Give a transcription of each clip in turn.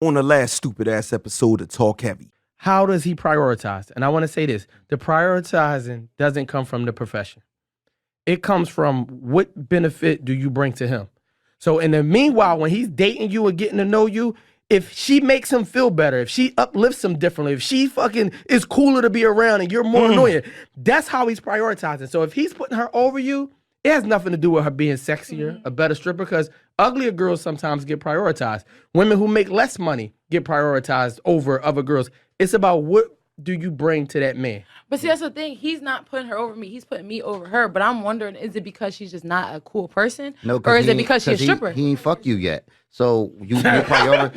on the last stupid ass episode of Talk Heavy. How does he prioritize? And I want to say this. The prioritizing doesn't come from the profession. It comes from what benefit do you bring to him. So in the meanwhile, when he's dating you and getting to know you, if she makes him feel better, if she uplifts him differently, if she fucking is cooler to be around and you're more annoying, that's how he's prioritizing. So if he's putting her over you, it has nothing to do with her being sexier, a better stripper, because uglier girls sometimes get prioritized. Women who make less money get prioritized over other girls. It's about what do you bring to that man. But see, that's the thing. He's not putting her over me. He's putting me over her. But I'm wondering, is it because she's just not a cool person? No, or is it because she's a stripper? He ain't fuck you yet. So you prioritize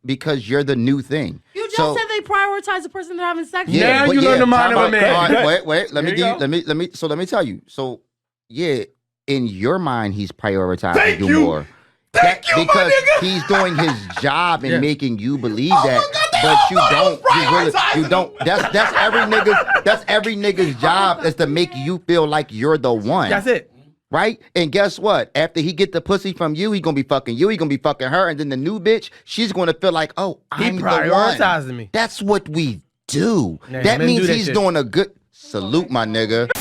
because you're the new thing. You just said they prioritize the person they're having sex with. Yeah, you learn the mind of a man. Wait. Let me tell you. So yeah, in your mind, he's prioritizing you more. Because he's doing his job and making you believe that, but you don't. That's every nigga's job is to make you feel like you're the one. That's it. Right? And guess what? After he get the pussy from you, he gonna be fucking you, he gonna be fucking her, and then the new bitch, she's gonna feel like, oh, I'm the one. He prioritizing me. That's what we do. Nah, that means he's doing a good salute, my nigga.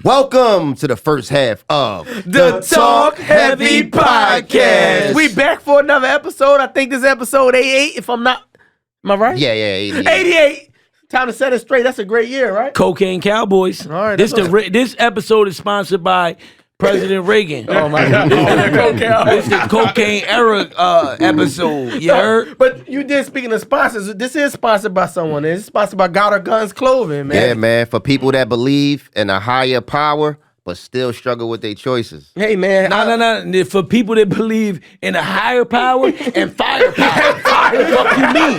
Welcome to the first half of the Talk Heavy Podcast. We back for another episode. I think this is episode 88, if I'm not. Am I right? Yeah, 88. 88. Time to set it straight. That's a great year, right? Cocaine Cowboys. All right. This episode is sponsored by President Reagan. Oh my God. This is the cocaine era episode. You heard? But you did, speaking of sponsors, this is sponsored by someone. It's sponsored by GOTDAMN clothing, man. Yeah, man. For people that believe in a higher power, but still struggle with their choices. Hey, man. No. For people that believe in a higher power and firepower. What you mean?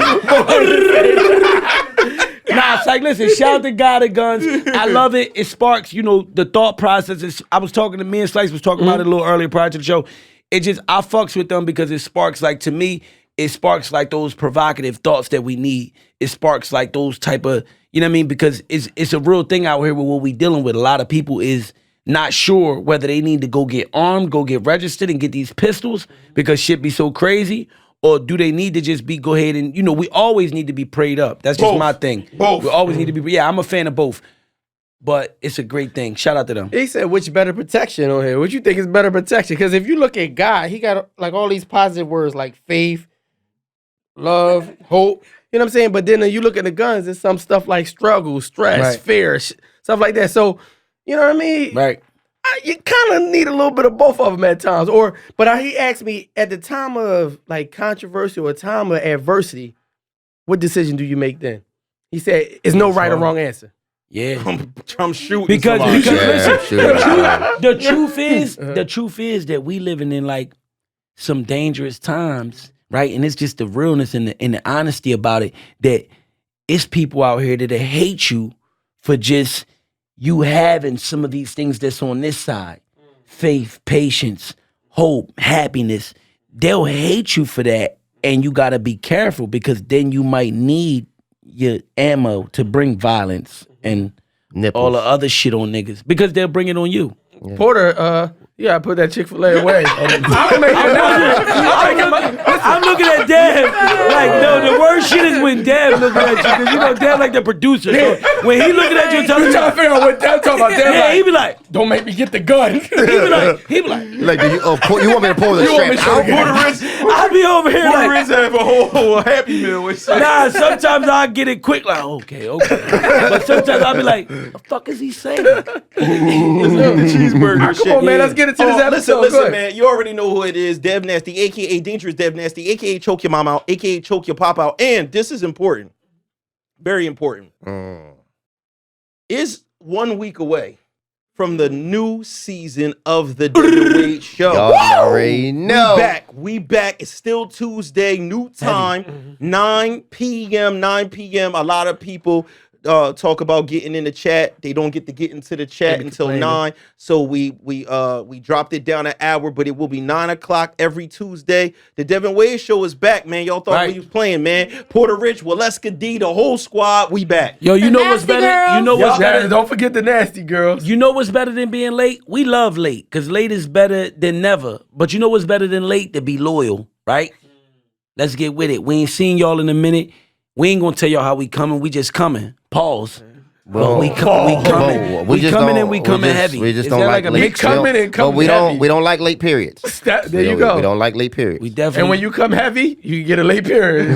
Nah, it's like, listen, shout out to GOTDAMN. I love it. It sparks, the thought process. I was talking to me and Slice was talking about it a little earlier prior to the show. I fucks with them because it sparks, like, to me, it sparks like those provocative thoughts that we need. It sparks like those type of, you know what I mean? Because it's a real thing out here with what we dealing with. A lot of people is not sure whether they need to go get armed, go get registered and get these pistols because shit be so crazy. Or do they need to just go ahead and, we always need to be prayed up. That's just my thing. Both. We always need to be, I'm a fan of both. But it's a great thing. Shout out to them. He said, which better protection on here? What you think is better protection? Because if you look at God, he got like all these positive words like faith, love, hope. You know what I'm saying? But then you look at the guns, there's some stuff like struggle, stress, fear, stuff like that. So, you know what I mean? Right. You kind of need a little bit of both of them at times. But he asked me, at the time of like controversy or time of adversity, what decision do you make then? He said, "It's no right or wrong answer." Yeah, I'm shooting because listen, the truth is that we living in like some dangerous times, right? And it's just the realness and the honesty about it that it's people out here that hate you for just you having some of these things that's on this side. Faith, patience, hope, happiness. They'll hate you for that. And you got to be careful because then you might need your ammo to bring violence and all the other shit on niggas because they'll bring it on you. Yeah. Porter, you gotta put that Chick-fil-A away. I'm looking at Dev like, no, the worst shit is when Dev looking at you because Dev like the producer. So when he looking at you, trying to figure out what Dev talking about. Dev, he be like, don't make me get the gun. he be like, you want me to pull the strap out? I be be over here Puerto like, Rico have a whole Happy Meal and shit. nah, sometimes I get it quick, like, okay. But sometimes I'll be like, what the fuck is he saying? Cheeseburger. All right, come on, man. Let's get into this episode. Listen, man. You already know who it is. Dev Nasty, aka Dangerous Dev Nasty, aka Choke Your Mom Out, aka Choke Your Pop Out. And this is important. Very important. Is 1 week away from the new season of the Devinwade Show. Y'all already know. We back. It's still Tuesday, new time, 9 p.m. A lot of people talk about getting in the chat. They don't get to get into the chat until 9. So we dropped it down an hour, but it will be 9 o'clock every Tuesday. The Devinwade Show is back, man. Y'all thought we was playing, man. Porter Rich, Waleska D, the whole squad, we back. Yo, you know what's better? Girls. You know what's better? Don't forget the nasty girls. You know what's better than being late? We love late, because late is better than never. But you know what's better than late? To be loyal, right? Let's get with it. We ain't seen y'all in a minute. We ain't gonna tell y'all how we coming. We just coming. Pause. Well, we coming. We coming and we coming heavy. We just Is don't that like a late. mix? coming and coming we heavy. don't like late periods. There you go. We don't like late periods. We definitely. And when you come heavy, you get a late period.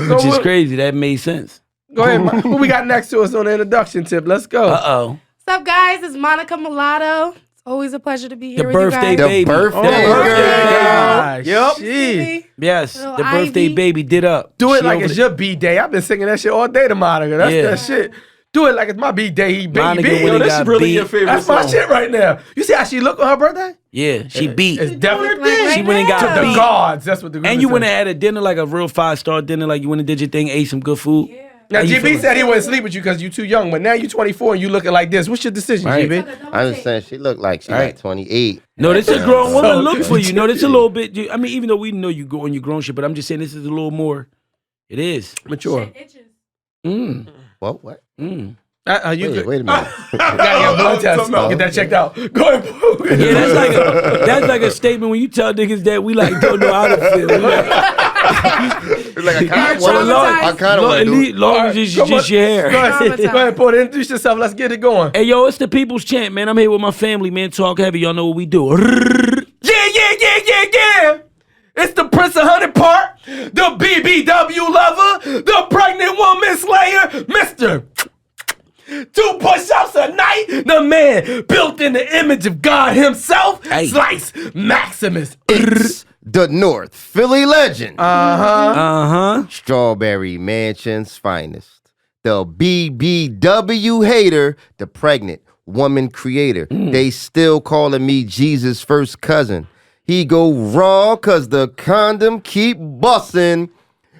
which is crazy. That made sense. Go ahead, Mike. Who we got next to us on the introduction tip? Let's go. Uh-oh. What's up, guys? It's Monica Mulatto. It's always a pleasure to be here The with birthday you guys. baby. birthday girl. Yep. Gee. Yes, Little the birthday Ivy. baby did up. Do it She like over it's the- your B-day. I've been singing that shit all day to Monica. That's Yeah. that shit. Do it like it's my B-day, Monica baby. when Yo, he this got is really beat. your favorite That's my song. shit right now. You see how she look on her birthday? Yeah, she beat. It's definitely She went and got the beat. gods. That's what the And you went and had a dinner, like a real 5-star dinner, like you went and did your thing, ate some good food. Yeah. Now, How you GB feeling? said he wouldn't sleep with you because you too young, but now you 24 and you looking like this. What's your decision, Right. GB? I was saying she looked like she Right. like 28. No, this is a grown woman So- look for you. No, this is a little bit. I mean, even though we know you go on your grown shit, but I'm just saying this is a little more. It is. Mature. Mm. What? What? Mm. You Wait, good. wait a minute. Gotta get a blood test. Get that checked out. Go ahead. Yeah, that's like a statement when you tell niggas that we like don't know how to feel. We like, Like I kind of Traumatized. want to do it. long as it's Come just on. your hair. Go ahead, Traumatized. go ahead, Porter. Introduce yourself. Let's get it going. Hey, yo, it's the People's Chant, man. I'm here with my family, man. Talk heavy. Y'all know what we do. Yeah. It's the Prince of Honey Park, the BBW lover, the pregnant woman slayer, Mr. 2 push-ups a night, the man built in the image of God himself, Hey. Slice Maximus. It's the North Philly legend. Uh-huh. Strawberry Mansion's finest. The BBW hater, the pregnant woman creator. They still calling me Jesus' first cousin. He go raw cause the condom keep bussin'.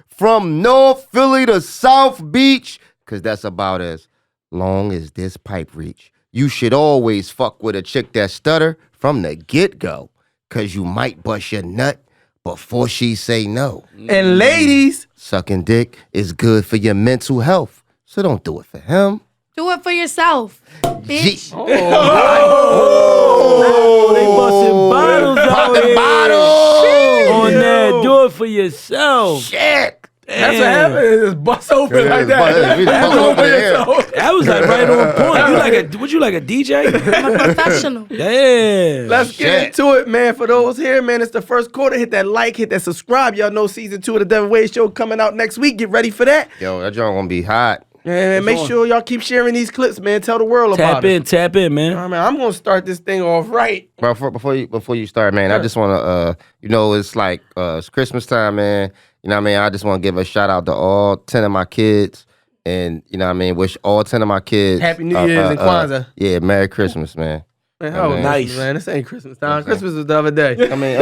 From North Philly to South Beach, cause that's about as long as this pipe reach. You should always fuck with a chick that stutter from the get-go, cause you might bust your nut before she say no. And ladies, Sucking dick is good for your mental health, so don't do it for him. Do it for yourself, bitch. Oh, They busting bottles out Popping here. bottles! On that, do it for yourself. Shit! that's what happened. Just bust open Yeah, like bust- that. we just bust open the air. That was like right on point. You like a DJ? I'm a professional. Yeah. Let's get Shit. into it, man. For those here, man, it's the first quarter. Hit that like, hit that subscribe. Y'all know season 2 of the Devinwade Show coming out next week. Get ready for that. Yo, that joint gonna be hot. And make sure y'all keep sharing these clips, man. Tell the world about Tap in, man. it. I mean, I'm gonna start this thing off right. Bro, before you start, man, I just wanna it's like it's Christmas time, man. You know what I mean? I just wanna give a shout out to all 10 of my kids. And you know what I mean, wish all 10 of my kids Happy New Year's and Kwanzaa. Yeah, Merry Christmas, man. Man, how was Nice. Christmas, man? This ain't Christmas time. Christmas was the other day. How many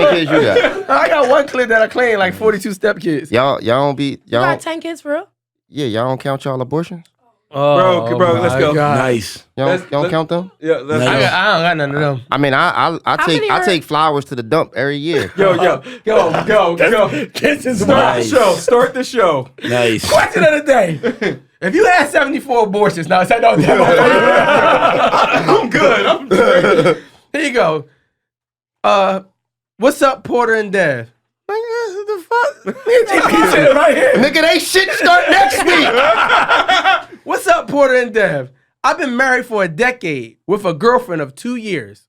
kids you got? I got one clip that I claim like 42 step kids. Y'all don't be You y'all got don't, 10 kids for real? y'all don't count y'all abortions? Oh, Bro, let's my go. God. Nice. Y'all don't count them? Yeah, let's Nice. go. I don't got none of them. I mean, I many I are- take flowers to the dump every year. Yo, go. This is Nice. Start the show. Nice. Question of the day. If you had 74 abortions, now say no. I'm good. Here you go. What's up, Porter and Dev? What the fuck? He said it right here. Nigga, they shit start next week. What's up, Porter and Dev? I've been married for a decade with a girlfriend of 2 years.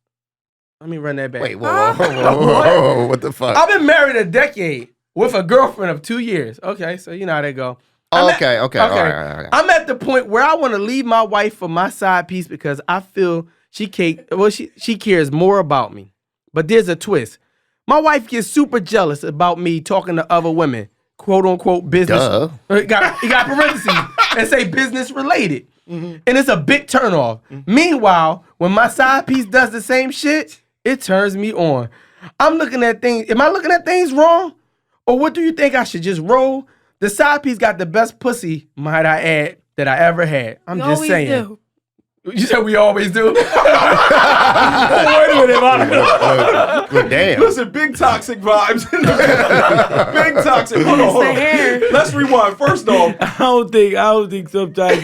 Let me run that back. Wait, whoa, what the fuck? I've been married a decade with a girlfriend of 2 years. Okay, so you know how they go. Okay. All right. I'm at the point where I want to leave my wife for my side piece because I feel she cares more about me. But there's a twist. My wife gets super jealous about me talking to other women, quote unquote business. Duh. He got parentheses and say business related. And it's a big turnoff. Meanwhile, when my side piece does the same shit, it turns me on. I'm looking at things. Am I looking at things wrong? Or what do you think I should just roll? The side piece got the best pussy, might I add, that I ever had. I'm You just always saying. do. You said we always do? Wait a minute, Monica. Well, damn. Listen, big toxic vibes. Big toxic. Hold on. the hair. Let's rewind. First off, I don't think sometimes.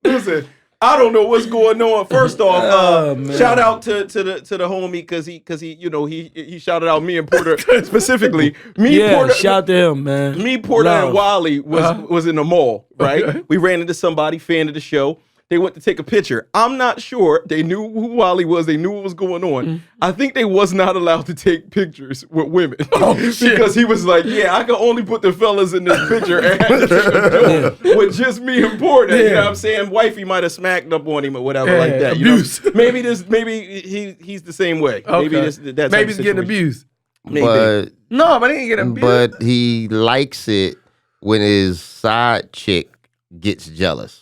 listen. I don't know what's going on. First off, man. shout out to the homie because he shouted out me and Porter specifically. Porter, shout to him, man. Me, Porter, Love. and Wally was in the mall, right? We ran into somebody, fan of the show. They went to take a picture. I'm not sure. They knew who Wally was. They knew what was going on. I think they was not allowed to take pictures with women. Because he was like, yeah, I can only put the fellas in this picture and have to take a picture with just me and Porter. You know what I'm saying? Wifey might have smacked up on him or whatever like that. Abuse. You know? Maybe he's the same way. Okay. Maybe that's Maybe how he's the getting situation- abused. Maybe. But No, but he ain't getting abused. but he likes it when his side chick gets jealous.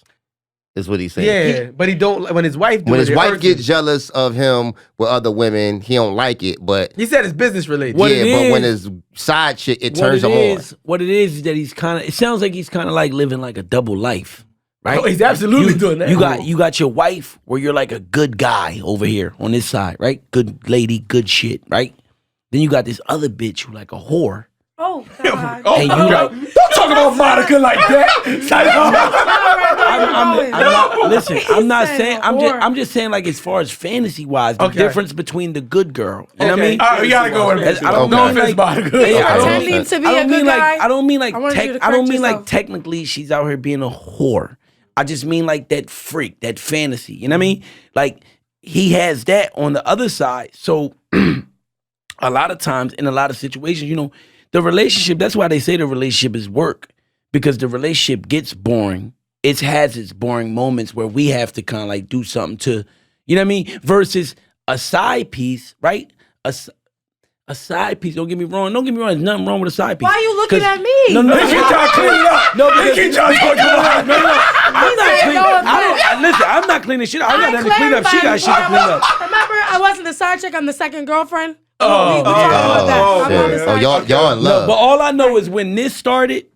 Is what he's saying. Yeah, but he don't. When his wife do When it, his it wife irks gets him. jealous of him with other women, he don't like it. But He said it's business related. What yeah, it but when is- his side chick, it What turns it him on. is, what it is that he's kind of. It sounds like he's kind of like living like a double life, right? Oh, he's absolutely doing that. You got your wife where you're like a good guy over here on this side, right? Good lady, good shit, right? Then you got this other bitch who like a whore. Oh, God. And you like, Don't talk about Monica like that. listen, I'm not said saying. a I'm whore. just saying like as far as fancy wise, the Okay. difference between the good girl. You know what I mean? All right, we gotta go with it. I don't Okay. mean No offense, like, Monica. yeah, I don't- Pretending to be I a don't good mean guy. like I don't mean like I wanted you to I don't correct mean like yourself. technically she's out here being a whore. I just mean like that freak, that fantasy. You know what I mean? Like he has that on the other side. So a lot of times in a lot of situations, you know, the relationship, that's why they say the relationship is work. Because the relationship gets boring. It has its boring moments where we have to kind of like do something to, you know what I mean? Versus a side piece, right? A side piece. Don't get me wrong. There's nothing wrong with a side piece. Why are you looking 'Cause- at me? No, They keep trying to clean it up. No, because They keep trying to clean it up. I'm not said cleaning. no, Listen, I'm not cleaning shit up. I got nothing to clean up. She got shit to clean up. Remember, I wasn't the side chick. I'm the second girlfriend. Oh, we talked about that. oh, I'm yeah. on the Oh, side y'all chick. in No, love. but all I know is when this started,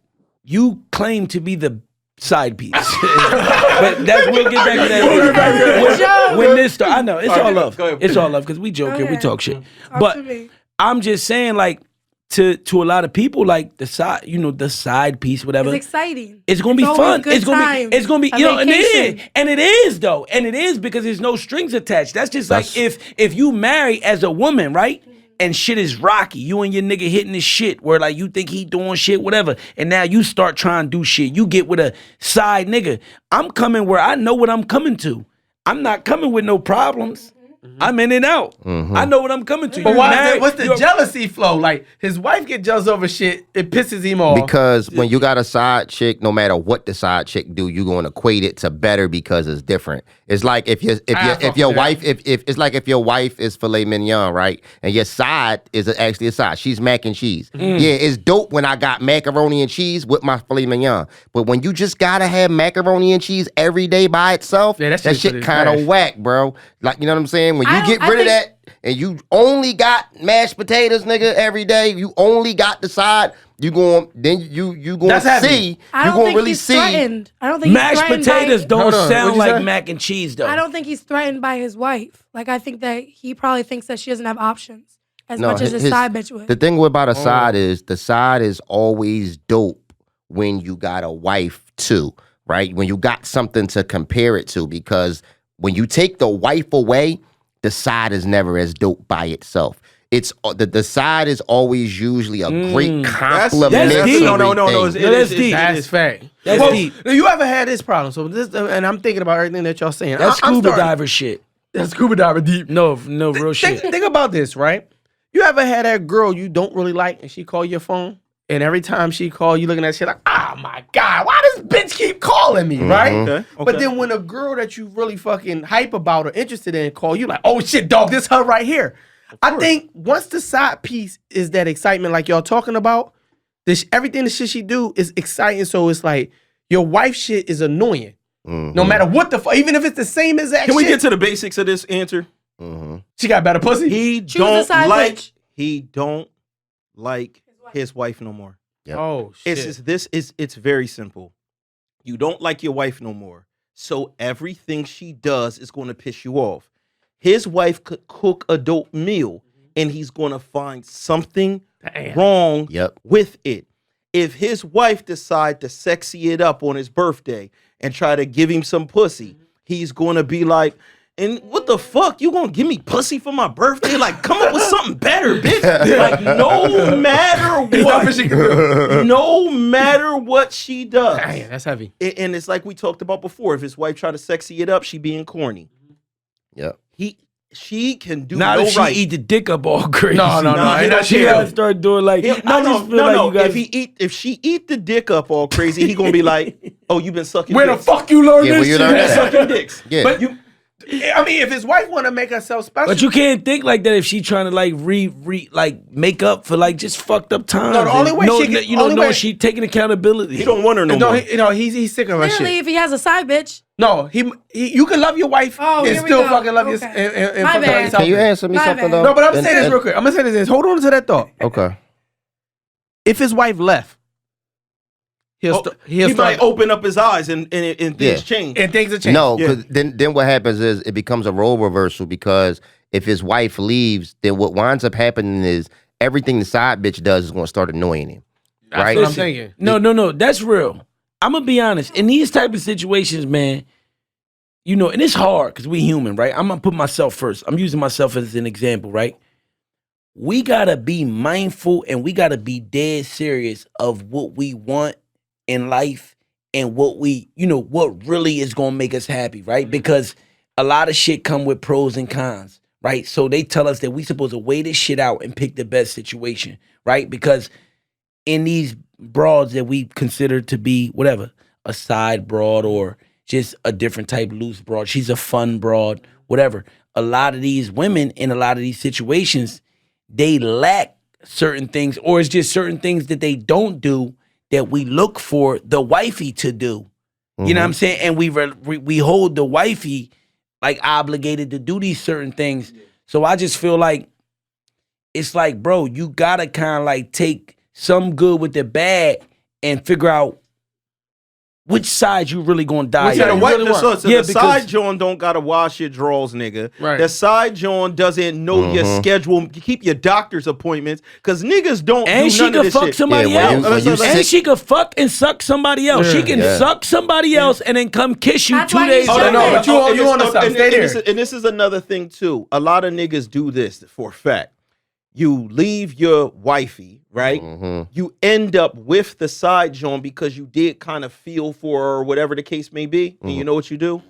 you claimed to be the side piece. But that's we'll get back to that later. When this started, I know it's all love. go ahead. It's all love because we joke here, we Okay. talk shit. Talk But to me. I'm just saying, like to a lot of people, like the side, you know, the side piece, whatever. It's exciting. It's gonna be always fun. good It's gonna time. be. It's gonna be. A You know, and vacation. it is though, and it is because there's no strings attached. That's just like if you marry as a woman, right? And shit is rocky. You and your nigga hitting this shit where like you think he doing shit, whatever. And now you start trying to do shit. You get with a side nigga. I'm coming where I know what I'm coming to. I'm not coming with no problems. I'm in and out. I know what I'm coming to. But You why? married, What's the you're- jealousy flow? Like his wife get jealous over shit, it pisses him off. Because when you got a side chick, no matter what the side chick do, you're going to equate it to better because it's different. It's like if your wife if it's like if your wife is filet mignon, right, and your side is actually a side. She's mac and cheese. Yeah, it's dope when I got macaroni and cheese with my filet mignon. But when you just gotta have macaroni and cheese every day by itself, Yeah, that that shit's shit pretty kind trash. of whack, bro. Like you know what I'm saying? When you I get rid of think- that. And you only got mashed potatoes, nigga, every day. You only got the side. You going you going That's to heavy. see. I You don't going think to really he's see. threatened. I don't think he's Mashed threatened potatoes by, don't Hold on, sound what'd you like say? mac and cheese though. I don't think he's threatened by his wife. Like I think that he probably thinks that she doesn't have options as much as his side bitch would. The thing about a side is the side is always dope when you got a wife too, right? When you got something to compare it to, because when you take the wife away, the side is never as dope by itself. it's the side is always usually a great compliment. That's deep. No. That's fact. That's deep. You ever had this problem? So this, and I'm thinking about everything that y'all saying. That's scuba diver shit. That's scuba diver deep. No, real shit. Think about this, right? You ever had that girl you don't really like and she call your phone? And every time she call, you looking at shit like, oh my God, why does bitch keep calling me, right? Okay. But then when a girl that you really fucking hype about or interested in call you like, oh shit, dog, this her right here. I think once the side piece is that excitement like y'all talking about, everything the shit she do is exciting. So it's like your wife shit is annoying. No matter what the fuck, even if it's the same exact Can we shit. get to the basics of this answer? She got better pussy? He don't like his wife no more. Yep. Oh shit. It's very simple. You don't like your wife no more. So everything she does is going to piss you off. His wife could cook a dope meal and he's going to find something wrong with it. If his wife decide to sexy it up on his birthday and try to give him some pussy, he's going to be like, and what the fuck? You gonna give me pussy for my birthday? Like, come up with something better, bitch. Like, no matter what, no matter what she does. Damn, that's heavy. And it's like we talked about before. If his wife try to sexy it up, she being corny. Yep. She can do Not no if she right. eat the dick up all crazy. No. She gotta start doing like, No. If she eat the dick up all crazy, he gonna be like, oh, you been sucking Where dicks. the fuck you learn Yeah, this where you shit? learn that? Sucking dicks. Yeah. But I mean, if his wife want to make herself special, but you can't think like that if she trying to like like make up for like just fucked up times. No, the only way she can, you know, she taking accountability. He don't want her no more. He's sick of her Clearly, shit. if he has a side bitch. No, you can love your wife and here we still go. fucking love Okay. and My fucking love bad. yourself. Can you answer me My something bad. though? No, but I'm gonna say this real quick. I'm gonna say this. Hold on to that thought. Okay. If his wife left, he'll He might open up his eyes and things change. and things will change. No, because then what happens is it becomes a role reversal because if his wife leaves, then what winds up happening is everything the side bitch does is going to start annoying him. That's Right? what I'm thinking. No, that's real. I'm gonna be honest. In these type of situations, man, you know, and it's hard because we human, right? I'm gonna put myself first. I'm using myself as an example, right? We gotta be mindful and we gotta be dead serious of what we want in life and what we, you know, what really is gonna make us happy, right? Because a lot of shit come with pros and cons, right? So they tell us that we supposed to weigh this shit out and pick the best situation, right? Because in these broads that we consider to be whatever, a side broad or just a different type loose broad, she's a fun broad, whatever. A lot of these women in a lot of these situations, they lack certain things, or it's just certain things that they don't do that we look for the wifey to do. You know what I'm saying? And we hold the wifey like obligated to do these certain things. So I just feel like it's like, bro, you gotta kind of like take some good with the bad and figure out which side you really gonna die on. The side John don't gotta wash your drawers, nigga. Right. The side John doesn't know your schedule. Keep your doctor's appointments, cause niggas don't. And do she none of could this fuck shit. somebody when else. you And she could fuck and suck somebody else. She can suck somebody else and then come kiss you That's 2 why days he's later. showing it. But you on the side. Stay there. And this is another thing too. A lot of niggas do this for a fact. You leave your wifey, right? You end up with the side John because you did kind of feel for her or whatever the case may be. And you know what you do?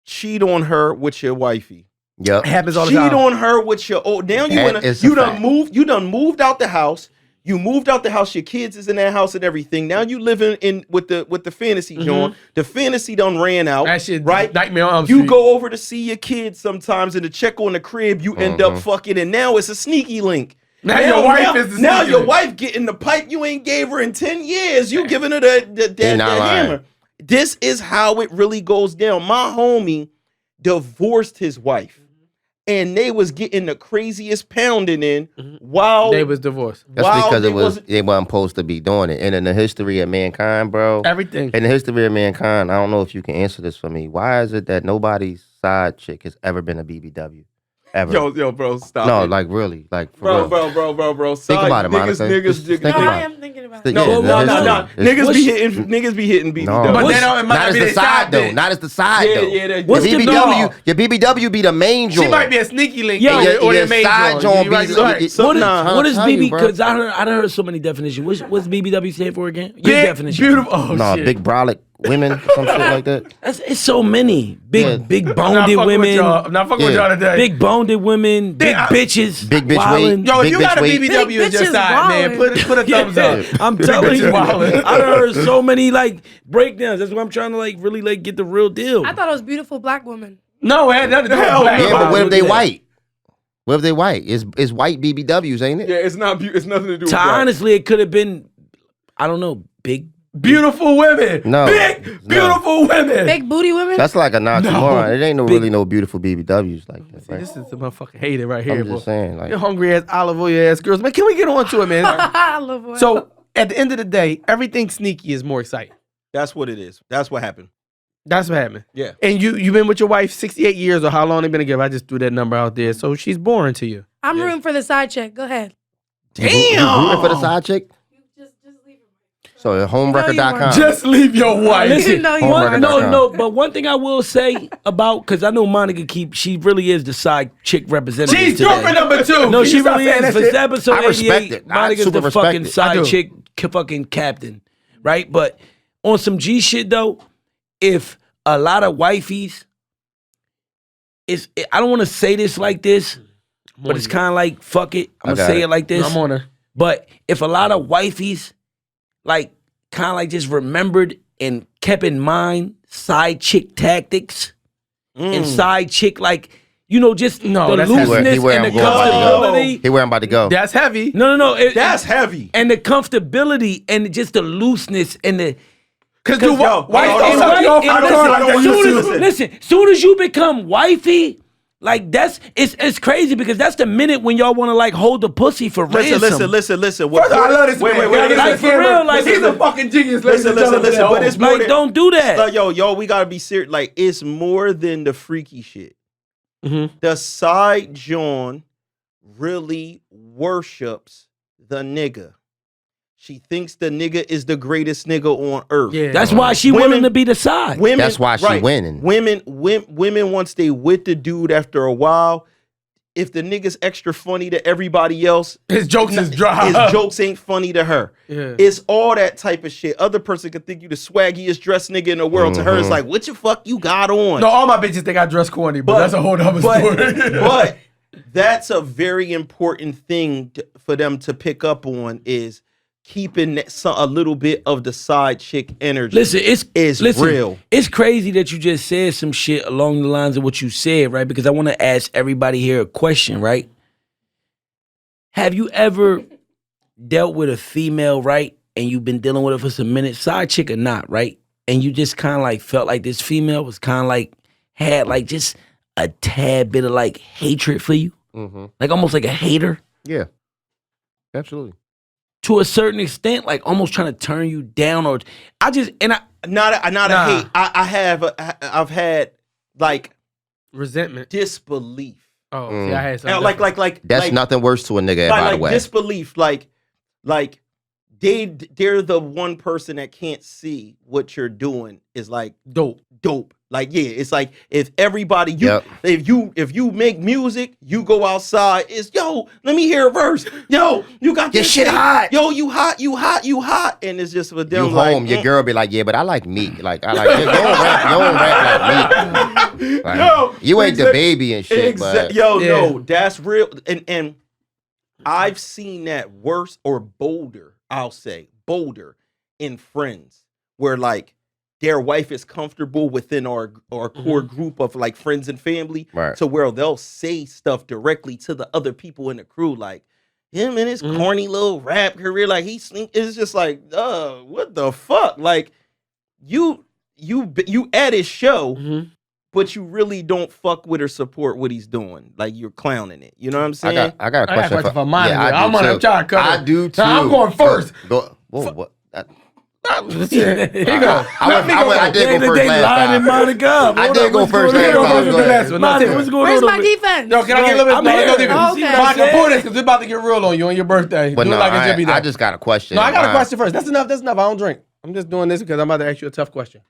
Cheat on her with your wifey. Yep. It happens all the time. Cheat on her with your now That is a you done fact. moved out the house. You moved out the house, your kids is in that house and everything. Now you living in with the fantasy, John. The fantasy done ran out. That shit, right? Nightmare on Elm You Street. go over to see your kids sometimes and to check on the crib, you end up fucking, and now it's a sneaky link. Now your wife is the now sneaky your link. wife getting the pipe you ain't gave her in 10 years. You giving her the hammer. This is how it really goes down. My homie divorced his wife. And they was getting the craziest pounding in while They was divorced. That's because they wasn't supposed to be doing it. And in the history of mankind, bro. Everything. In the history of mankind, I don't know if you can answer this for me. Why is it that nobody's side chick has ever been a BBW? Ever. Yo, bro, stop. No, it. like really. Like for bro, real. bro. Think about it, Monica. Niggas, Think No, about I it. am thinking about about. No, Yeah, no. it's- Niggas be hitting BBW. No. But What's- they don't. It might not not as be the their side though. bitch. Not as the side though. What's the Your BBW be the main joint. She might be a sneaky link. Yo, or your the main side joint. joint You right, be- you right. So- What is, Nah. what is I'll tell you, BB? bro. Because I heard so many definitions. What's BBW stand for again? Your Big, definition. beautiful. Oh, No, shit. big brolic women, some shit like that. It's so many. Big Yeah. big I'm not boned fucking with women. y'all. I'm not fucking with Yeah. y'all today. Big boned women. Big I- bitches. Big bitch wildin'. weight. Yo, if Big you got a bitch weight. BBW Big as your bitches side, man, wildin'. put a thumbs up. I'm telling you, wildin'. I heard so many like breakdowns. That's why I'm trying to like really like get the real deal. I thought it was beautiful black women. No, it had nothing to do with Hell black. no. Yeah, but what if look they at that. white? What if they white? It's white BBWs, ain't it? Yeah, it's not. It's nothing to do with that. Honestly, it could have been, I don't know, big. Beautiful women. No. Big, No. beautiful women. Big booty women. That's like a oxymoron. It ain't no Big- really no beautiful BBWs like that. Right? This is the motherfucking hater right here, I'm bro. just saying, like, You hungry ass olive oil ass girls, man. Can we get on to it, man? I love it. So at the end of the day, everything sneaky is more exciting. That's what it is. That's what happened. That's what happened. Yeah. And you've been with your wife 68 years, or how long they been together? I just threw that number out there. So she's boring to you. I'm rooting for the side chick. Go ahead. you rooting for the side chick? Just leave her. So You homerecord.com. weren't. Just leave your wife. Listen, know you weren't. no. But one thing I will say about, because I know Monica she really is the side chick representative. She's today. girlfriend number 2. No, Can she you stop really saying is. that For shit? episode I respect 88, it. I Monica's super the respect fucking it. side I do. chick, fucking captain, right? But on some G shit though, if a lot of wifeys, I don't want to say this like this, but it's kind of like fuck it. I'm I gonna got say it. it like this. I'm on her. But if a lot of wifeys, like, kind of like just remembered and kept in mind side chick tactics and side chick, like, you know, just No, the that's heavy. looseness He where and I'm the going about to go. comfortability. He where I'm about to go. That's heavy. No. That's heavy. And the comfortability and just the looseness and the. Because Yo, why hold you on, suck you off I in the don't- car I like don't that? want you to Soon as- listen. Soon as you become wifey, like it's crazy because that's the minute when y'all want to like hold the pussy for ransom. Listen. First of all, I love this man. Like, for real, like, he's a fucking genius. ladies and Listen. gentlemen. But it's more Like, than, don't do that. like, yo, we gotta be serious. Like, it's more than the freaky shit. Mhm. The side John really worships the nigga. She thinks the nigga is the greatest nigga on earth. Yeah. That's why she Women- willing to be the side. Women, That's why she winning. Women once they with the dude after a while, if the nigga's extra funny to everybody else, His jokes is dry. his jokes ain't funny to her. Yeah. It's all that type of shit. Other person could think you the swaggiest dressed nigga in the world. To her, it's like, what the fuck you got on? No, all my bitches think I dress corny, but that's a whole other but, story. but that's a very important thing for them to pick up on is keeping a little bit of the side chick energy. Listen, it's real. It's crazy that you just said some shit along the lines of what you said, right? Because I want to ask everybody here a question, right? Have you ever dealt with a female, right? And you've been dealing with her for some minutes, side chick or not, right? And you just kind of like felt like this female was kind of like had like just a tad bit of like hatred for you, like almost like a hater Yeah. Absolutely. to a certain extent, like almost trying to turn you down. Or Not a hate. I've had like Resentment. disbelief. Oh, see, I had something. Like That's like, nothing worse to a nigga, by the like way. disbelief. Like they're the one person that can't see what you're doing is like dope. Like, yeah, it's like if everybody if you make music, you go outside, it's yo, let me hear a verse. Yo, you got Your this shit hot. Yo, you hot. And it's just with them You like home, your girl be like, yeah, but I like Meek. Like, I like you don't rap like Meek. Like, No, you ain't the baby and shit, but no, that's real. And I've seen that worse or bolder, I'll say, bolder in friends where like their wife is comfortable within our core group of like friends and family. Right. So where they'll say stuff directly to the other people in the crew, like him and his corny little rap career, like it's just like, what the fuck? Like you at his show, but you really don't fuck with or support what he's doing. Like you're clowning it. You know what I'm saying? I got a question for mine. Yeah, I'm do too. trying to cover. I do too. Nah, I'm going first. Go. Whoa, what? Here you go. I did go first last time. Monica up. I Hold did up, go what's first going last on? time. Go ahead. Monica, what's going Where's on? my defense? No, can I get a little bit? I'm No, here. go deeper. Oh, okay. Monica, pull this because we're about to get real on you on your birthday. But Do it no, like it should be I done. just got a question. No, I got a question first. That's enough. I don't drink. I'm just doing this because I'm about to ask you a tough question.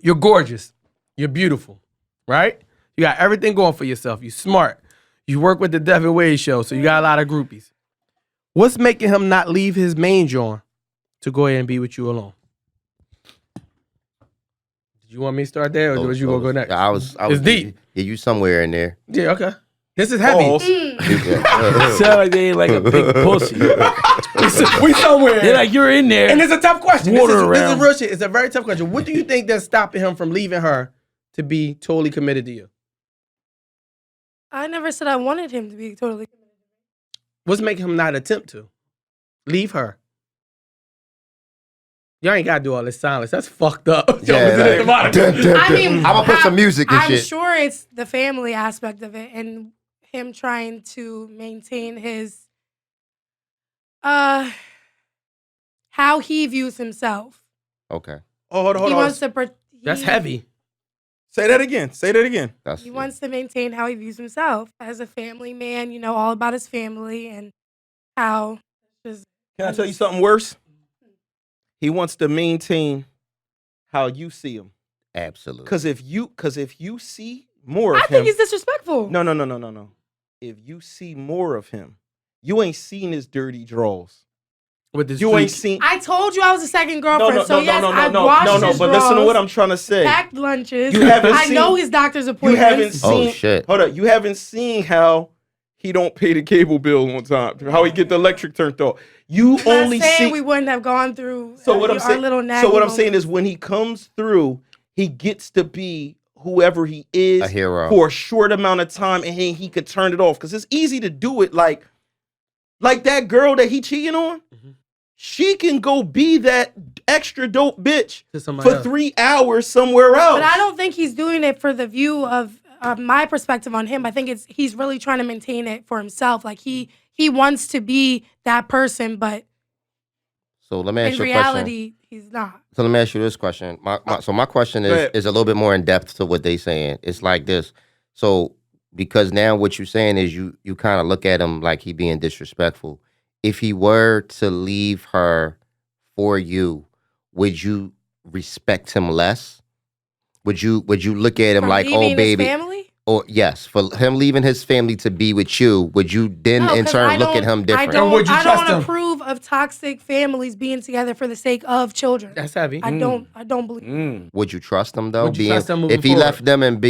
You're gorgeous. You're beautiful, right? You got everything going for yourself. You're smart. You work with the Devinwade Show, so you got a lot of groupies. What's making him not leave his main joint to go ahead and be with you alone? Did you want me to start there, or was you gonna go next? I was It's deep. Yeah, you somewhere in there. Yeah, okay. This is heavy. Sound like they ain't like a big pussy. We somewhere. They're like, you're in there. And it's a tough question. Water This is around. real shit. It's a very tough question. What do you think that's stopping him from leaving her to be totally committed to you? I never said I wanted him to be totally committed. What's making him not attempt to leave her? Y'all ain't gotta do all this silence. That's fucked up. Yeah, like, I mean, I'm gonna put some music and I'm shit. sure it's the family aspect of it and him trying to maintain his how he views himself. Okay, Oh, hold on, hold He on. wants to. That's heavy. Say that again. Say that again. that's He wants to maintain how he views himself as a family man. You know, all about his family and how. Just, Can I tell you something worse? He wants to maintain how you see him. absolutely. Because if you see more of I him, think he's disrespectful. no. If you see more of him, you ain't seen his dirty draws. With this You ain't seen. I told you I was a second No, girlfriend, so yes, I've washed his But listen to drawers, what I'm trying to say. packed lunches. You haven't I seen- know his doctor's You appointments. haven't seen. Oh, shit. Hold up. You haven't seen how he don't pay the cable bill on time. How he get the electric turned off. You I'm only not saying see. we wouldn't have gone through. So what I'm our saying. little So what I'm nagging saying moments. is when he comes through, he gets to be whoever he is A hero. for a short amount of time, and then he could turn it off because it's easy to do it. Like that girl that he cheating on. She can go be that extra dope bitch To somebody for else. 3 hours somewhere else. But I don't think he's doing it for the view of my perspective on him. I think he's really trying to maintain it for himself. Like he wants to be that person, but So let me in ask you a question. reality, he's not. So let me ask you this question. My question Go ahead. is a little bit more in depth to what they saying. It's like this. So because now what you're saying is you kind of look at him like he being disrespectful. If he were to leave her for you, would you respect him less? Would you look at him For like, leaving oh his baby, family? or yes, for him leaving his family to be with you? Would you then No, in 'cause turn I look at don't- him different? And would you I trust don't him? approve of toxic families being together for the sake of children. That's heavy. I don't believe. Mm. Would you trust him though? Would you trust him moving if he forward? left them and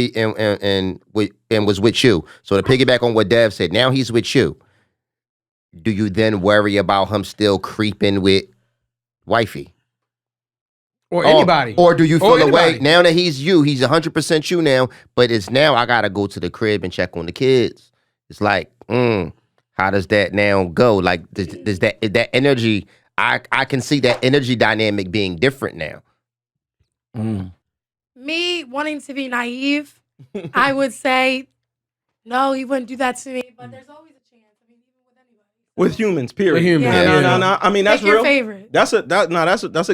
was with you? So to piggyback on what Dev said, now he's with you. Do you then worry about him still creeping with Wifey? Or anybody. Or do you Or feel away anybody. now that he's you? He's 100% you now, but it's now I gotta go to the crib and check on the kids. It's like, how does that now go? Like, does that energy? I can see that energy dynamic being different now. Me wanting to be naive, I would say, no, he wouldn't do that to me. But there's always a chance. I mean, even with anybody. With humans, period. With humans, Yeah. No. I mean, that's Pick your real. favorite. That's a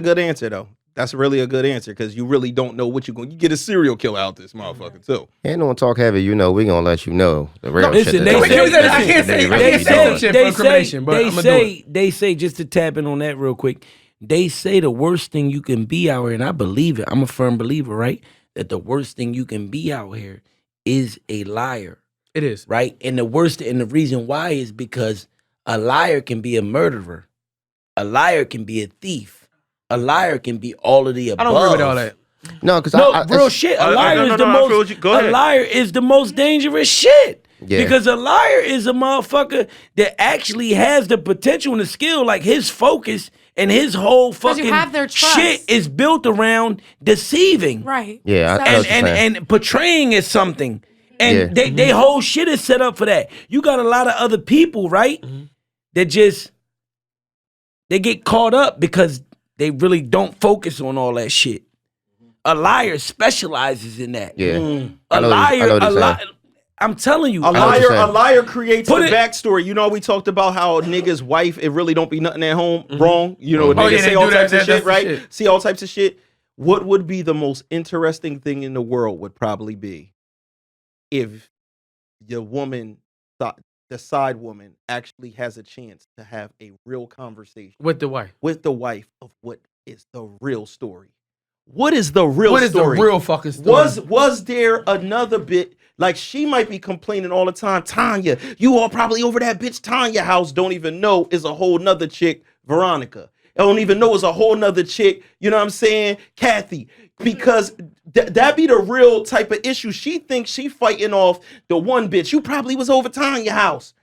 good answer though. That's really a good answer because you really don't know what you're going. You get a serial killer out this motherfucker too. And on Talkheavy, you know, we gonna let you know the real listen, shit. they that say- don't- listen, I can't say really some don't. shit for incrimination, but I'ma do they say just to tap in on that real quick. They say the worst thing you can be out here, and I believe it. I'm a firm believer, right? That the worst thing you can be out here is a liar, It is. right? And the reason why is because a liar can be a murderer, a liar can be a thief, a liar can be all of the I above. don't agree with all that. No, because No, real shit. A liar is the I feel most. you. Go A ahead. liar is the most dangerous shit. Yeah. Because a liar is a motherfucker that actually has the potential and the skill. Like his focus and his whole you fucking have their trust. shit is built around deceiving, Right. Yeah, I- So- I know what you're and saying. and portraying as something. And Yeah. they whole shit is set up for that. You got a lot of other people, right? That just they get caught up because they really don't focus on all that shit. A liar specializes in that. Yeah. A I know what liar, you're a saying. liar. I'm telling you, A know what you're saying. liar creates Put the it- backstory. You know, we talked about how niggas' wife, it really don't be nothing at home wrong. You know, Oh, niggas yeah, say they all do that. types of That's shit, the right? shit. See all types of shit. What would be the most interesting thing in the world would probably be if your woman thought the side woman actually has a chance to have a real conversation with the wife. With the wife of what is the real story. What is the real story? What is the real fucking story? Was there another bit? Like, she might be complaining all the time. Tanya, you all probably over that bitch Tanya house don't even know is a whole nother chick, Veronica. I don't even know is a whole nother chick, you know what I'm saying, Kathy. Because that be the real type of issue. She thinks she fighting off the one bitch. You probably was over Tanya house.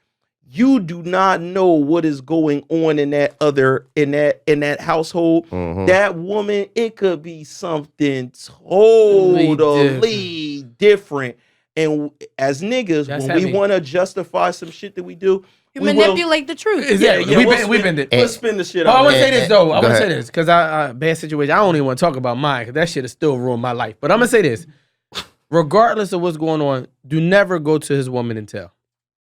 You do not know what is going on in that household. Mm-hmm. That woman, it could be something totally different. And as niggas, That's when heavy. we want to justify some shit that we do, You we manipulate the truth. We've been there. Let's spin the shit But out. I want to say this though. I Go want to say ahead. this because I bad situation. I don't even want to talk about mine because that shit has still ruined my life. But I'm gonna say this: regardless of what's going on, do never go to his woman and tell.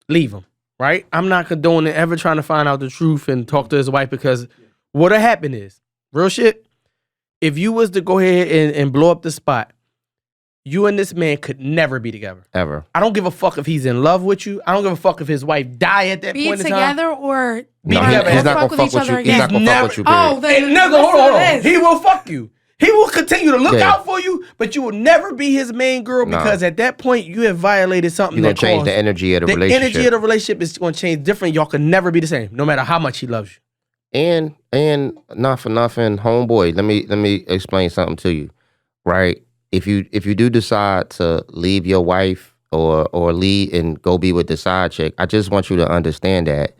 Leave him. Right? I'm not condoning ever trying to find out the truth and talk to his wife because what'll happen is real shit. If you was to go ahead and blow up the spot, you and this man could never be together. Ever. I don't give a fuck if he's in love with you. I don't give a fuck if his wife die at that Be point in time. together or No, together. he's not fuck gonna with fuck each with you. other He's not again. gonna fuck with you. Oh, period. then Nigga, hold on. He will fuck you. He will continue to look Yeah. out for you, but you will never be his main girl because at that point you have violated something. You're gonna that change caused- the energy of the The relationship. energy of the relationship is going to change different. Y'all can never be the same, no matter how much he loves you. And not for nothing, homeboy. Let me explain something to you, right? If you do decide to leave your wife or leave and go be with the side chick, I just want you to understand that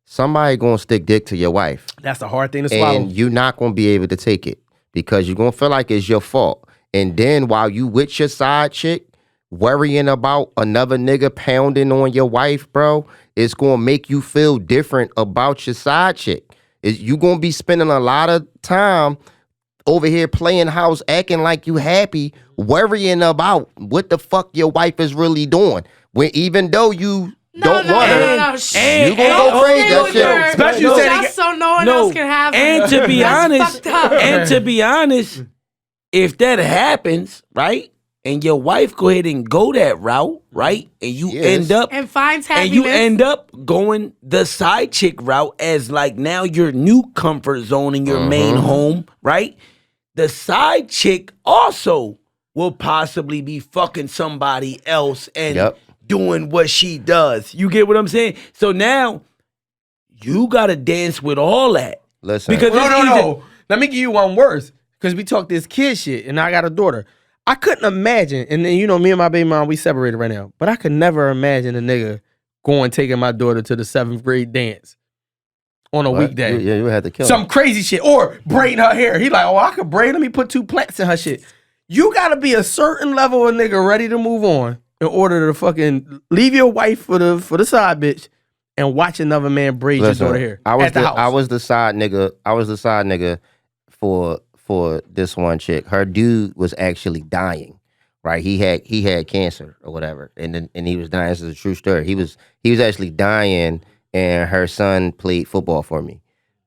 somebody gonna stick dick to your wife, That's a hard thing to swallow. and you're not gonna be able to take it because you're gonna feel like it's your fault. And then while you with your side chick, worrying about another nigga pounding on your wife, bro, it's gonna make you feel different about your side chick. You gonna be spending a lot of time over here playing house, acting like you happy, worrying about what the fuck your wife is really doing. When even though you don't want her, No. you gonna go crazy. That shit. Especially you said Just so no one else can have And it. to be That's honest, fucked up. and to be honest, if that happens, right, and your wife go ahead and go that route, right, and you Yes. end up And finds happiness. and you end up going the side chick route as like now your new comfort zone in your main home, right? The side chick also will possibly be fucking somebody else and doing what she does. You get what I'm saying? So now you gotta dance with all that. Listen, Because it's either- No. Let me give you one worse. Because we talk this kid shit, and I got a daughter. I couldn't imagine, and then you know, me and my baby mom, we separated right now. But I could never imagine a nigga going taking my daughter to the 7th grade dance on a weekday. Yeah, you had to kill him. Some crazy shit. Or braiding her hair. He like, oh, I could braid. Let me put 2 plaits in her shit. You gotta be a certain level of nigga ready to move on in order to fucking leave your wife for the side bitch and watch another man braid your daughter hair at the house. I was the side nigga for this one chick. Her dude was actually dying, right? He had cancer or whatever, and he was dying. This is a true story. He was actually dying, and her son played football for me,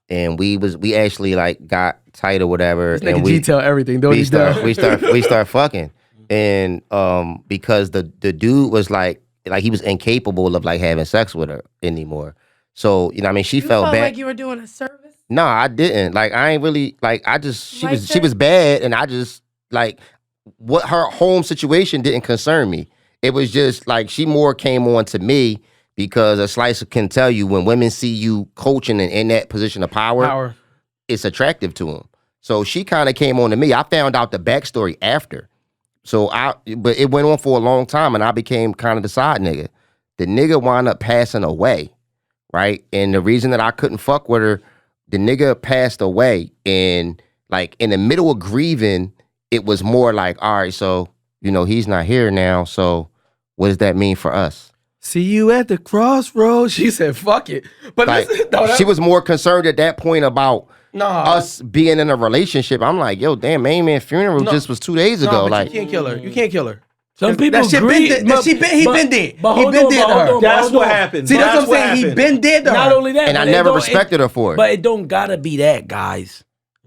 and we actually like got tight or whatever. This and nigga we detail everything. Don't we he? start fucking, and because the dude was like he was incapable of like having sex with her anymore. So you know, what I mean, she You felt bad. like you were doing a service. No, I didn't. Like, I ain't really like. I just she was bad, and I just like what her home situation didn't concern me. It was just like she more came on to me because a slicer can tell you when women see you coaching and in that position of power, it's attractive to them. So she kind of came on to me. I found out the backstory after. But it went on for a long time, and I became kind of the side nigga. The nigga wound up passing away, right? And the reason that I couldn't fuck with her. The nigga passed away, and like in the middle of grieving, it was more like, all right, so you know he's not here now. So what does that mean for us? See you at the crossroads. She said, "Fuck it." But Like, listen, she was more concerned at that point about us being in a relationship. I'm like, yo, damn, main man funeral just was 2 days ago. But Like, you can't kill her. You can't kill her. Some people that shit grieve. been dead. He been dead. But He hold been on, dead to hold her. on, That's hold what on. happened. See, that's what I'm what saying. He happened. been dead to her. Not only that, and I but it never don't- respected her for it. But it don't gotta be that, guys.